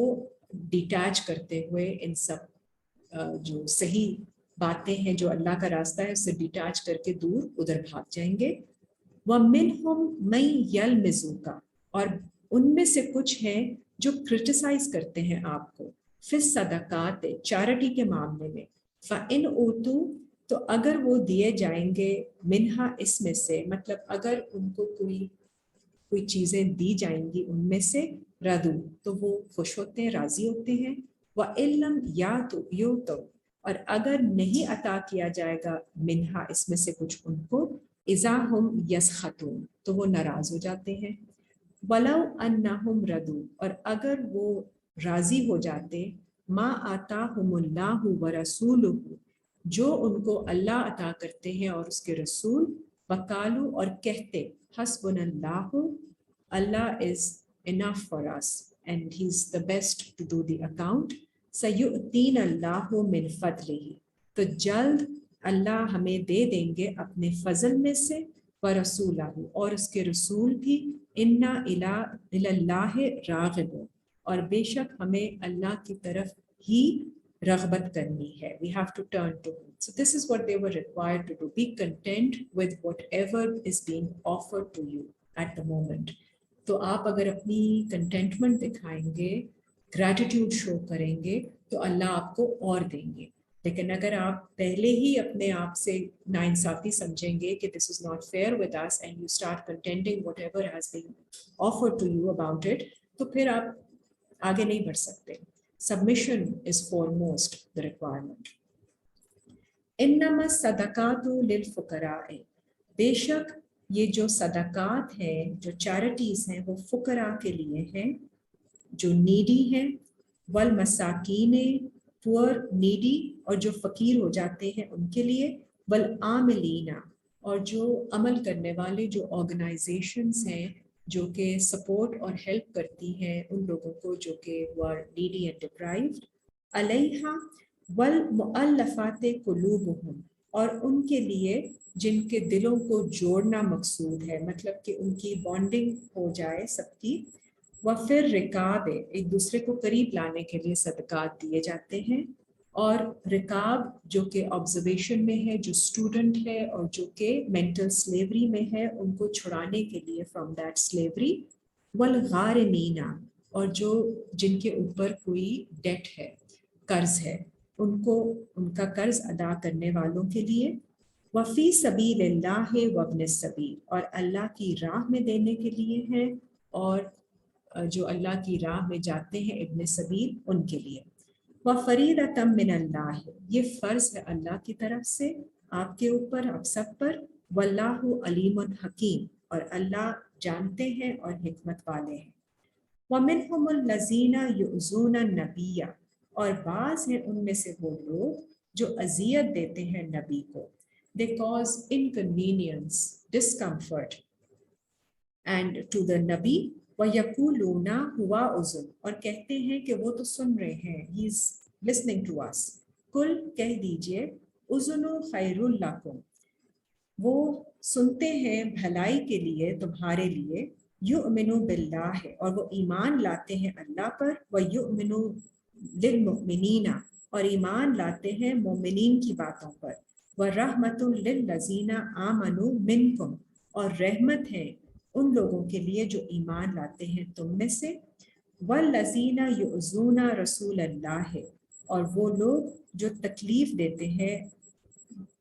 ڈیٹیچ کرتے ہوئے ان سب جو صحیح باتیں ہیں جو اللہ کا راستہ ہے اس سے ڈیٹیچ کر کے دور ادھر بھاگ جائیں گے. وَمِنْهُمْ مَن يَلْمِزُكَ, اور ان میں سے کچھ ہیں جو کرٹیسائز کرتے ہیں آپ کو, فِي الصَّدَقَاتِ, چیریٹی کے معاملے میں. فَإِنْ أُوتُوا, تو اگر وہ دیے جائیں گے, منہا, اس میں سے, مطلب اگر ان کو کوئی چیزیں دی جائیں گی ان میں سے, ردو, تو وہ خوش ہوتے ہیں, راضی ہوتے ہیں. وَإِلَّمْ يَعْطُوا, اور اگر نہیں عطا کیا جائے گا منہا, اس میں سے کچھ ان کو, اذا ہم یسخطون, تو وہ ناراض ہو جاتے ہیں. وَلَوْ أَنَّهُمْ رَضُوا, اور اگر وہ راضی ہو جاتے, ما آتاہم اللہ ورسولہ, جو ان کو اللہ عطا کرتے ہیں اور اس کے رسول, وقالو, اور کہتے, حسبنا اللہ, اللہ is enough for us and he's the best to do the account. سَيُؤْتِينَ اللَّهُ مِنْ فَضْلِهِ, تو جلد اللہ ہمیں دے دیں گے اپنے فضل میں سے, وَرَسُولَهُ, اور اس کے رسول بھی, إِنَّا إِلَى اللَّهِ رَاغِبُونَ, اور بے شک ہمیں اللہ کی طرف ہی رغبت کرنی ہے. We have to turn to him. So this is what they were required to do. Be content with whatever is being offered to you at the moment. تو آپ اگر اپنی کنٹینٹمنٹ دکھائیں گے, گریٹیٹیوڈ شو کریں گے, تو اللہ آپ کو اور دیں گے. لیکن اگر آپ پہلے ہی اپنے آپ سے ناانصافی سمجھیں گے کہ this is not fair with us, and you start contending whatever has been offered to you about it, تو پھر آپ آگے نہیں بڑھ سکتے. Submission is foremost the requirement. انما الصدقات للفقراء, بے شک یہ جو صدقات ہیں, جو چیریٹیز ہیں, وہ فقراء کے لیے ہیں جو نیڈی ہیں, والمساکین, پور نیڈی, اور جو فقیر ہو جاتے ہیں ان کے لیے, والعاملین, اور جو عمل کرنے والے, جو آرگنائزیشنز ہیں جو کہ سپورٹ اور ہیلپ کرتی ہیں ان لوگوں کو جو کہ وہ نیڈی اینڈ ڈپرائیوڈ, علیہا والمؤلفات قلوبہم, اور ان کے لیے جن کے دلوں کو جوڑنا مقصود ہے, مطلب کہ ان کی بانڈنگ ہو جائے سب کی. وفر رکاب, ایک دوسرے کو قریب لانے کے لیے صدقات دیے جاتے ہیں. اور رکاب جو کہ آبزرویشن میں ہے, جو اسٹوڈنٹ ہے اور جو کہ مینٹل سلیوری میں ہے, ان کو چھڑانے کے لیے فرام دیٹ سلیوری. والغارمین, اور جو جن کے اوپر کوئی ڈیٹ ہے, قرض ہے, ان کو ان کا قرض ادا کرنے والوں کے لیے. وفی سبیل اللہ وابن السبیل, اور اللہ کی راہ میں دینے کے لیے ہے, اور جو اللہ کی راہ میں جاتے ہیں ابن سبیل, ان کے لیے. وفریضۃ من اللہ, یہ فرض ہے اللہ کی طرف سے آپ کے اوپر, آپ سب پر. واللہ علیم حکیم, اور اللہ جانتے ہیں اور حکمت والے ہیں. ومنہم الذین یؤذون النبی, اور بعض ہیں ان میں سے وہ لوگ جو اذیت دیتے ہیں نبی کو. They cause inconvenience, discomfort and to the نبی. وَيَقُولُونَ هُوَ أُذُنٌ, اور کہتے ہیں کہ وہ تو سن رہے ہیں, he is listening to us. قُلْ, کہہ دیجئے, أُذُنُ خَيْرٌ لَكُمْ, وہ سنتے ہیں بھلائی کے لیے تمہارے لیے. یؤمنُ بِاللَّهِ, اور وہ ایمان لاتے ہیں اللہ پر. وَيُؤْمِنُ لِلْمُؤْمِنِينَ, اور ایمان لاتے ہیں مومنین کی باتوں پر. وَرَحْمَةٌ لِلَّذِينَ آمَنُوا مِنْكُمْ, اور رحمت ہے ان لوگوں کے لیے جو ایمان لاتے ہیں تم میں سے. وَالَّذِينَ يُؤْذُونَ رَسُولَ اللَّهِ, اور وہ لوگ جو تکلیف دیتے ہیں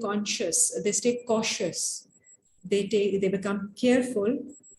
conscious, they stay cautious, they become careful,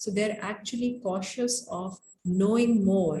So they're actually cautious of knowing more,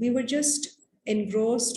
we were just engrossed,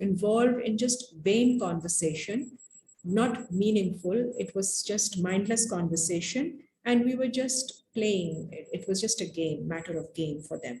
involved in just vain conversation, not meaningful, it was just mindless conversation, and we were just playing, it was just a game, matter of game for them।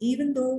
even though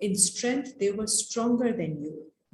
in strength they were stronger than you,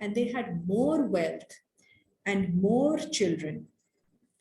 and they had more wealth and more children,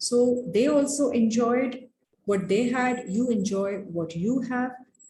So they also enjoyed what they had, you enjoy what you have.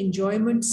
enjoyments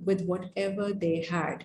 with whatever they had.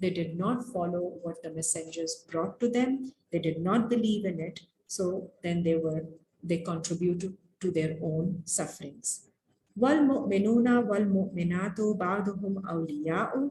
They did not follow what the messengers brought to them. They did not believe in it. So then they contributed to their own sufferings. Wal mu'minuna wal mu'minatu ba'duhum awliya'u,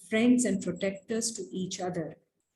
friends and protectors to each other.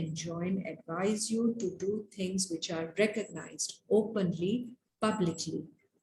enjoin, advise you to do things which are recognized openly, publicly.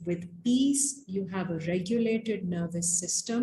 With peace, you have a regulated nervous system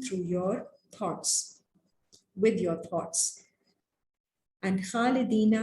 through your thoughts, with your thoughts. And khalidina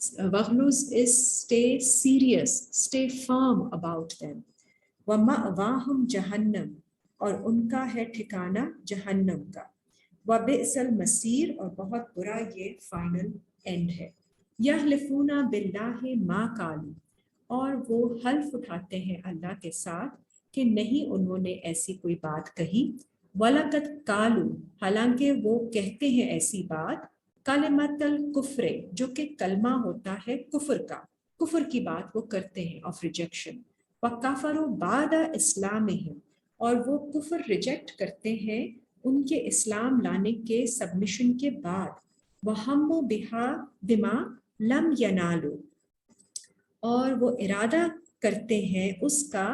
Waghluz is stay serious, stay firm about them. وَمَأْوَاهُمْ جَهَنَّمْ اور ان کا ہے ٹھکانہ جہنم کا. وَبِئْسَ الْمَصِيرُ اور بہت برا یہ فائنل اینڈ ہے. يَحْلِفُونَ بِاللَّهِ مَا قَالُوا اور وہ حلف اٹھاتے ہیں اللہ کے ساتھ کہ نہیں انہوں نے ایسی کوئی بات کہی. وَلَقَدْ قَالُوا حالانکہ وہ کہتے ہیں ایسی بات کلمۃ الکفر جو کہ کلمہ ہوتا ہے کفر کا، کفر کی بات وہ کرتے ہیں آف ریجیکشن. وَكَفَرُوا بَعْدَ إِسْلَامِهِمْ اور وہ کفر ریجیکٹ کرتے ہیں ان کے اسلام لانے کے سبمشن کے بعد. وَهَمُّوا بِهَا بِمَا لَمْ يَنَالُوا اور وہ ارادہ کرتے ہیں اس کا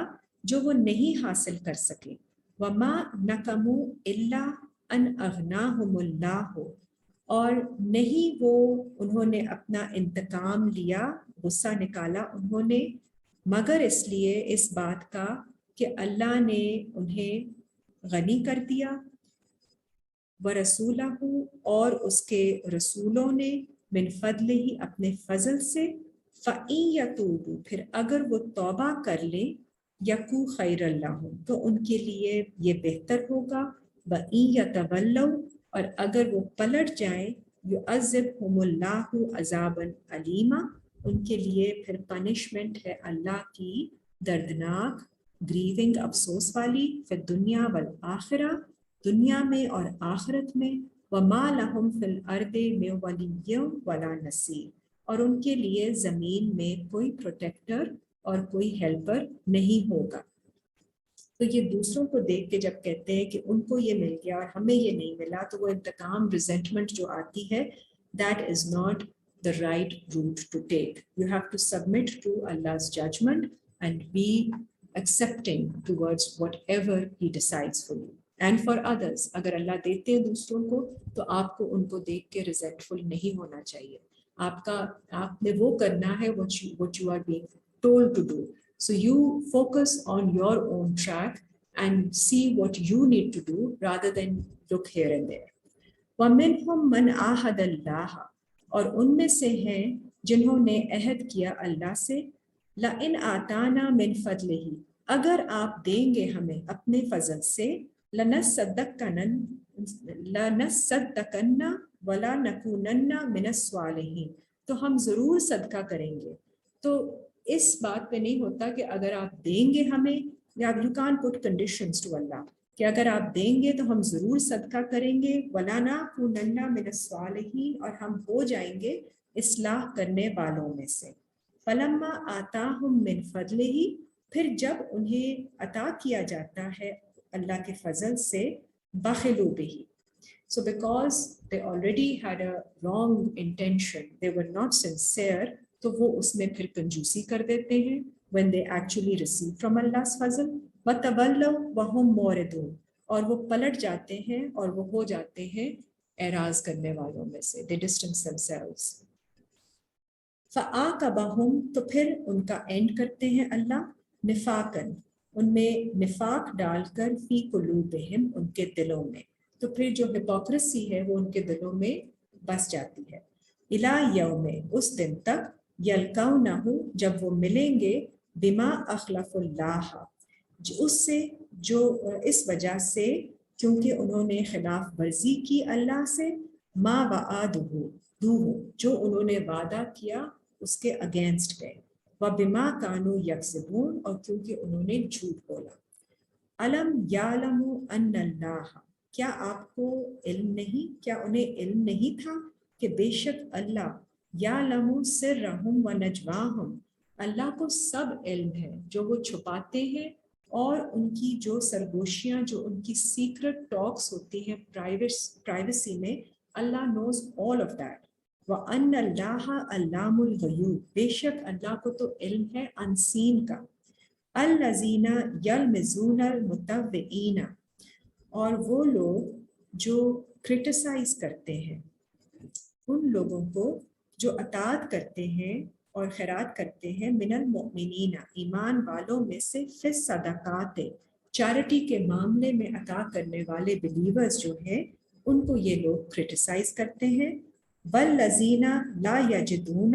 جو وہ نہیں حاصل کر سکے. وَمَا نَقَمُوا إِلَّا أَنْ أَغْنَاهُمُ اللَّهُ اور نہیں وہ انہوں نے اپنا انتقام لیا، غصہ نکالا انہوں نے، مگر اس لیے اس بات کا کہ اللہ نے انہیں غنی کر دیا. وَرَسُولَهُ اور اس کے رسولوں نے، من فضلہ اپنے فضل سے. فَإِن يَتُوبُوا پھر اگر وہ توبہ کر لیں، یکو خیر اللہ تو ان کے لیے یہ بہتر ہوگا. وَإِن يَتَوَلَّوْا اور اگر وہ پلٹ جائیں، يُعَذِّبْهُمُ اللَّهُ عَذَابًا عَلِيمًا ان کے لیے پھر پنشمنٹ ہے اللہ کی دردناک، گریونگ افسوس والی. فی الدنیا والآخرہ دنیا میں اور آخرت میں. وَمَا لَهُمْ فِي الْأَرْضِ مِن وَلِيٍّ وَلَا نَصِيرٍ اور ان کے لیے زمین میں کوئی پروٹیکٹر اور کوئی ہیلپر نہیں ہوگا. تو یہ دوسروں کو دیکھ کے جب کہتے ہیں کہ ان کو یہ مل گیا اور ہمیں یہ نہیں ملا، تو وہ انتقام ریزنٹمنٹ جو آتی ہے، that is not the right route to take. You have to submit to Allah's judgment and be accepting towards whatever He decides for you. And for others, اگر اللہ دیتے ہیں دوسروں کو تو آپ کو ان کو دیکھ کے resentful نہیں ہونا چاہیے. آپ نے وہ کرنا ہے what you are being told to do. So you focus on your own track and see what you need to do rather than look here and there. وَمِنْهُمْ مَنْ عَاهَدَ اللَّهَ اور ان میں سے ہیں جنہوں نے عہد کیا اللہ سے. لَإِنْ آتَانَا مِنْ فَضْلِهِ اگر آپ دیں گے ہمیں اپنے فضل سے، لَنَصَّدَّقَنَّ وَلَا نَكُونَنَّ مِنَ الصَّالِحِينَ تو ہم ضرور صدقہ کریں گے. تو اس بات پہ نہیں ہوتا کہ اگر آپ دیں گے ہمیں، یا you can't put conditions to Allah کہ اگر آپ دیں گے تو ہم ضرور صدقہ کریں گے. وَلَا نَكُونَنَّ مِنَ الصَّالِحِينَ اور ہم ہو جائیں گے اصلاح کرنے والوں میں سے. فَلَمَّا آتَاهُم مِّن فَضْلِهِ پھر جب انہیں عطا کیا جاتا ہے اللہ کے فضل سے، بَخِلُوا بِهِ so because they already had a wrong intention, they were not sincere تو وہ اس میں پھر کنجوسی کر دیتے ہیں when they actually receive from Allah's فضل. وَتَوَلَّوْا وَهُمْ مُعْرِضُونَ اور وہ پلٹ جاتے ہیں اور وہ ہو جاتے ہیں اعراض کرنے والوں میں سے. they distance themselves. فَعَاقَبَهُمْ تو پھر ان کا اینڈ کرتے ہیں اللہ، نفاقاً ان میں نفاق ڈال کر، فی قلوبہم ان کے دلوں میں. تو پھر جو ہپوکریسی ہے وہ ان کے دلوں میں بس جاتی ہے. الی یوم اس دن تک، یلقونہ جب وہ ملیں گے، بما اخلف اللہ اس سے جو اس وجہ سے کیونکہ انہوں نے خلاف ورزی کی اللہ سے، ما وعدہ جو انہوں نے وعدہ کیا اس کے اگینسٹ گئے. وبما کانوا یکسبون اور کیونکہ انہوں نے جھوٹ بولا. الم یعلموا ان اللہ کیا آپ کو علم نہیں، کیا انہیں علم نہیں تھا کہ بے شک اللہ، یعلم سرہم و نجواہم اللہ کو سب علم ہے جو وہ چھپاتے ہیں اور ان کی جو سرگوشیاں، جو ان کی سیکرٹ ٹاکس ہوتی ہیں پرائیویسی میں، اللہ نوز آل آف دیٹ. وَأَنَّ اللَّهَ عَلَّامُ الْغُیُوبِ بے شک اللہ کو تو علم ہے انسین کا. الَّذِینَ یلمزون المتطوعین اور وہ لوگ جو کرٹیسائز کرتے ہیں ان لوگوں کو جو اطاعت کرتے ہیں اور خیرات کرتے ہیں، من المؤمنین ایمان والوں میں سے، فی الصدقات چیریٹی کے معاملے میں عطا کرنے والے بلیورز جو ہیں ان کو یہ لوگ کرٹیسائز کرتے ہیں. والذین لا یجدون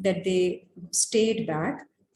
that they stayed back,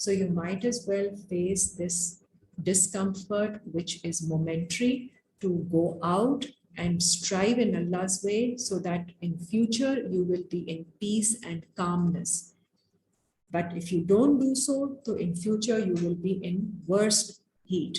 So you might as well face this discomfort, which is momentary, to go out and strive in Allah's way, so that in future you will be in peace and calmness. But if you don't do so, so in future you will be in worse heat.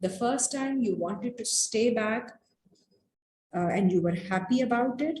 the first time you wanted to stay back and you were happy about it,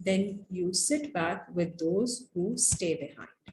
then you sit back with those who stay behind.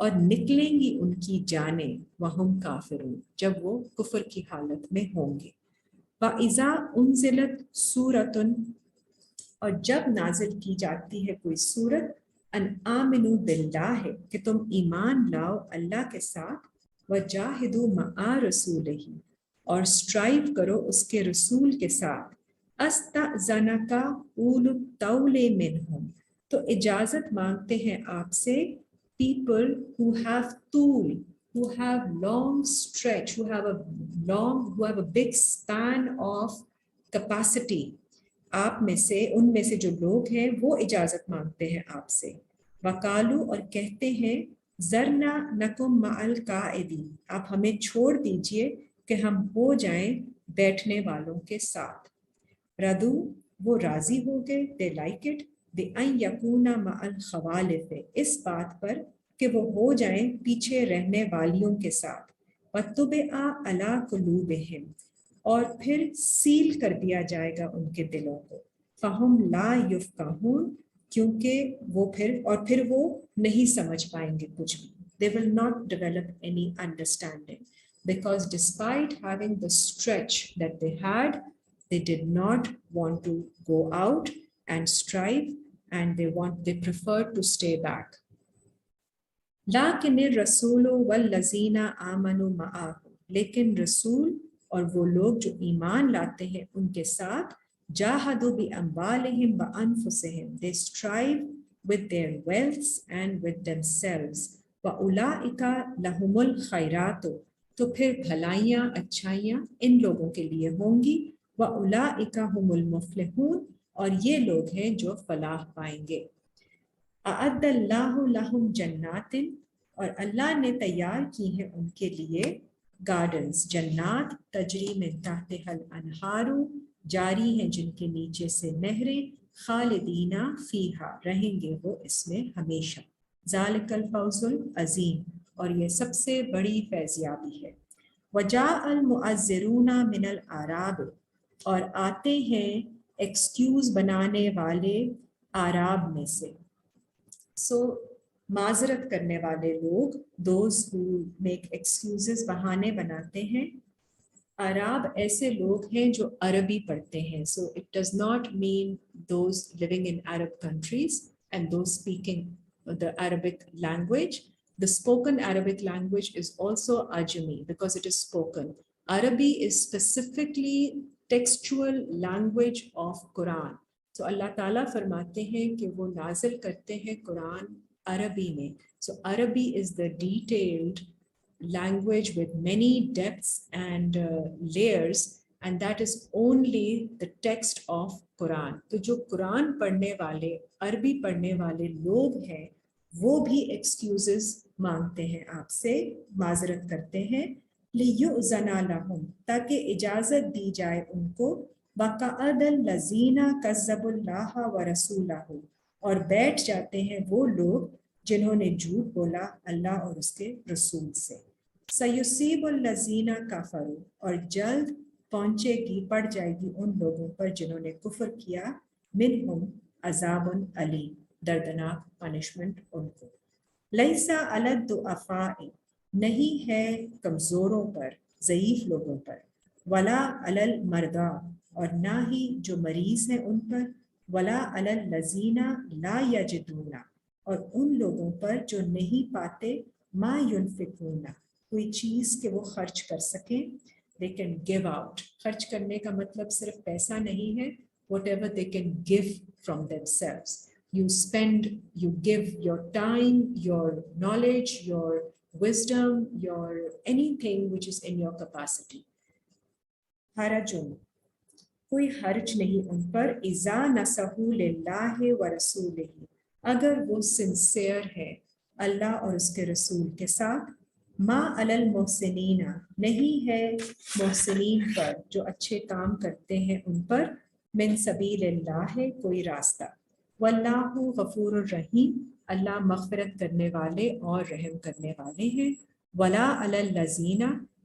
اور نکلیں گی ان کی جانیں وہم کافرون جب وہ کفر کی حالت میں ہوں گے. وَإِذَا أُنزِلَتْ سُورَةٌ اور جب نازل کی جاتی ہے کوئی سورت ان آمنوا باللہ کہ تم ایمان لاؤ اللہ کے ساتھ وجاہدوا مع رسولہ اور اسٹرائیو کرو اس کے رسول کے ساتھ استأذنک اولو الطول منہم تو اجازت مانگتے ہیں آپ سے people who have طول who have long stretch who have a big span of capacity آپ میں سے ان میں سے جو لوگ ہیں وہ اجازت مانگتے ہیں آپ سے. وقالو اور کہتے ہیں ذرنا نکم مع القاعدین آپ ہمیں چھوڑ دیجئے کہ ہم ہو جائیں بیٹھنے والوں کے ساتھ. ردو وہ راضی ہو گئے they like it بِأَن یکونا مع الخوالف اس بات پر کہ وہ ہو جائیں پیچھے رہنے والیوں کے ساتھ. وَطُبِعَ عَلَىٰ قُلُوبِهِمْ اور پھر سیل کر دیا جائے گا ان کے دلوں کو. فَهُمْ لَا يَفْقَهُونَ کیونکہ پھر وہ نہیں سمجھ پائیں گے کچھ بھی. They will not develop any understanding because despite having the stretch that they had, they did not want to go out and strive and they preferred to stay back. لَٰكِنِ الرَّسُولُ وَالَّذِينَ آمَنُوا مَعَهُ لیکن رسول اور وہ لوگ جو ایمان لاتے ہیں ان کے ساتھ جاہدوا بِأَمْوَالِهِمْ وَأَنفُسِهِمْ they strive with their wealths and with themselves. وَأُولَٰئِكَ لَهُمُ الْخَيْرَاتُ تو پھر بھلائیاں اچھائیاں ان لوگوں کے لیے ہوں گی. وَأُولَٰئِكَ هُمُ الْمُفْلِحُونَ اور یہ لوگ ہیں جو فلاح پائیں گے. أَعَدَّ اللَّهُ لَهُمْ جَنَّاتٍ اور اللہ نے تیار کی ہیں ان کے لیے گارڈنز جنات تجری من تحتها الانہار جاری ہیں جن کے نیچے سے نہریں خالدینہ فیہا رہیں گے وہ اس میں ہمیشہ. ذالک الفوز العظیم اور یہ سب سے بڑی فیضیابی ہے. وجاء المعذرون من الاعراب اور آتے ہیں ایکسکیوز بنانے والے اعراب میں سے. سو معذرت کرنے والے لوگ those who make excuses بہانے بناتے ہیں. عرب ایسے لوگ ہیں جو عربی پڑھتے ہیں. So it does not mean those living in Arab countries and those speaking the Arabic language. The spoken Arabic language is also Ajami because it is spoken. Arabi is specifically textual language of Quran. So اللہ تعالیٰ فرماتے ہیں کہ وہ نازل کرتے ہیں قرآن عربی میں. So Arabi is the detailed language with many depths and layers and that is only the text of Quran. تو جو قرآن پڑھنے والے عربی پڑھنے والے لوگ ہیں وہ بھی ایکسکیوزز مانگتے ہیں آپ سے معذرت کرتے ہیں. لِيُؤْذَنَ لَهُمْ تاکہ اجازت دی جائے ان کو. وَقَعَدَ الَّذِينَ كَذَّبُوا اللَّهَ وَرَسُولَهُ اور بیٹھ جاتے ہیں وہ لوگ جنہوں نے جھوٹ بولا اللہ اور اس کے رسول سے. سَيُصِيبُ الَّذِينَ كَفَرُوا اور جلد پڑ جائے گی ان لوگوں پر جنہوں نے کفر کیا. مِنْهُمْ عَذَابٌ عَلِيمٌ دردناک پنشمنٹ ان کو. لَيْسَ عَلَى الضُّعَفَاءِ نہیں ہے کمزوروں پر ضعیف لوگوں پر. وَلَا عَلَى الْمَرْضَىٰ اور نہ ہی جو مریض ہیں ان پر. وَلَا عَلَى الَّذِينَ لَا يَجِدُونَ اور ان لوگوں پر جو نہیں پاتے ما ينفقون کوئی چیز کہ وہ خرچ کر سکیں. they can give out. خرچ کرنے کا مطلب صرف پیسہ نہیں ہے. whatever they can give from themselves. You spend, you give your time, your knowledge, your wisdom, your anything which is in your capacity. حرجٌ کوئی حرج نہیں ان پر. اذا نصحوا للہ ورسولہ اگر وہ سنسیئر ہے اللہ اور اس کے رسول کے ساتھ. ما علی المحسنین نہیں ہے محسنین پر جو اچھے کام کرتے ہیں ان پر. من سبیل اللہ کوئی راستہ. واللہ غفور الرحیم اللہ مغفرت کرنے والے اور رحم کرنے والے ہیں. ولا علی الذین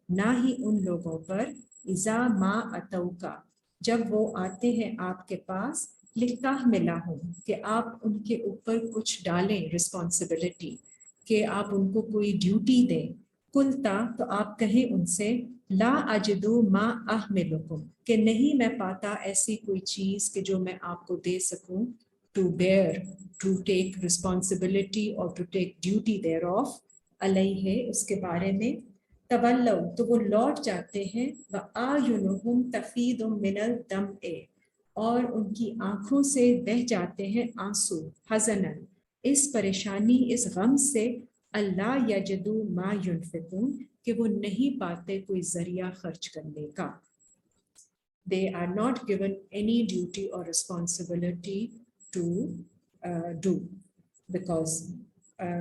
نہ ہی ان لوگوں پر اذا ما اتوکا جب وہ آتے ہیں آپ کے پاس. لتحملہم کہ آپ ان کے اوپر کچھ ڈالیں رسپانسبلٹی. کہ آپ ان کو کوئی ڈیوٹی دیں. کلتا تو آپ کہیں ان سے لا اجدو ما احملکم کہ نہیں میں پاتا ایسی کوئی چیز کہ جو میں آپ کو دے سکوں to bear, to take responsibility or to take duty thereof علیہ اس کے بارے میں. تولوا تو وہ لوٹ جاتے ہیں وَآیُنُهُمْ تَفِیضُ مِنَ الدَّمْعِ اور ان کی آنکھوں سے بہہ جاتے ہیں آنسو حزناً اس پریشانی اس غم سے اللہ یجدو ما ینفقون کہ وہ نہیں پاتے کوئی ذریعہ خرچ کرنے کا. They are not given any duty or responsibility to do because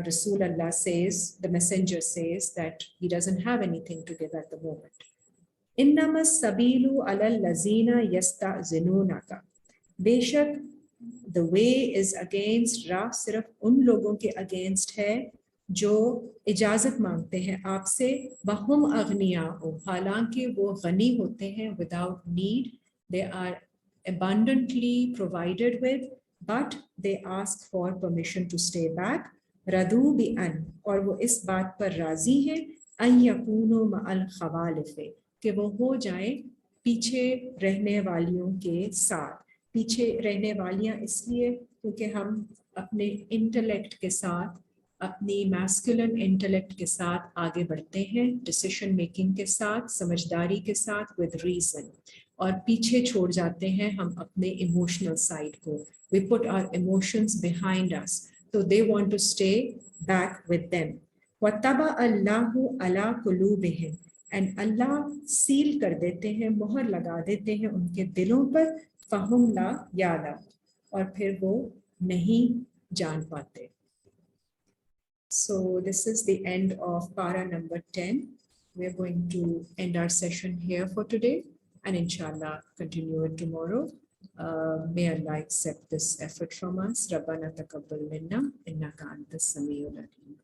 Rasul Allah says, the messenger says that he doesn't have anything to give at the moment. انما السبیل علی الذین یستأذنونک بے شک the way is against راہ صرف ان لوگوں کے against ہے جو اجازت مانگتے ہیں آپ سے وہم اغنیاء حالانکہ وہ غنی ہوتے ہیں without need they are abundantly provided with but they ask for permission to stay back ردو بأن اور وہ اس بات پر راضی ہیں ان یکونوا مع الخوالف کہ وہ ہو جائیں پیچھے رہنے والیوں کے ساتھ. پیچھے رہنے والیاں اس لیے کیونکہ ہم اپنے انٹلیکٹ کے ساتھ اپنی میسکولن انٹلیکٹ کے ساتھ آگے بڑھتے ہیں ڈیسیشن میکنگ کے ساتھ سمجھداری کے ساتھ ود ریزن اور پیچھے چھوڑ جاتے ہیں ہم اپنے ایموشنل سائڈ کو. وی پٹ آور ایموشنز بیہائنڈ اس تو they want to stay back with them. وَطَبَعَ اللَّهُ عَلَىٰ قُلُوبِهِمْ اینڈ اللہ سیل کر دیتے ہیں مہر لگا دیتے ہیں ان کے دلوں پر فہم لا یعلم اور پھر وہ نہیں جان پاتے. So this is the end of para number 10. We are going to end our session here for today and inshallah continue it tomorrow. May Allah accept this effort from us. Rabbana taqabbal minna innaka antas samiul alim.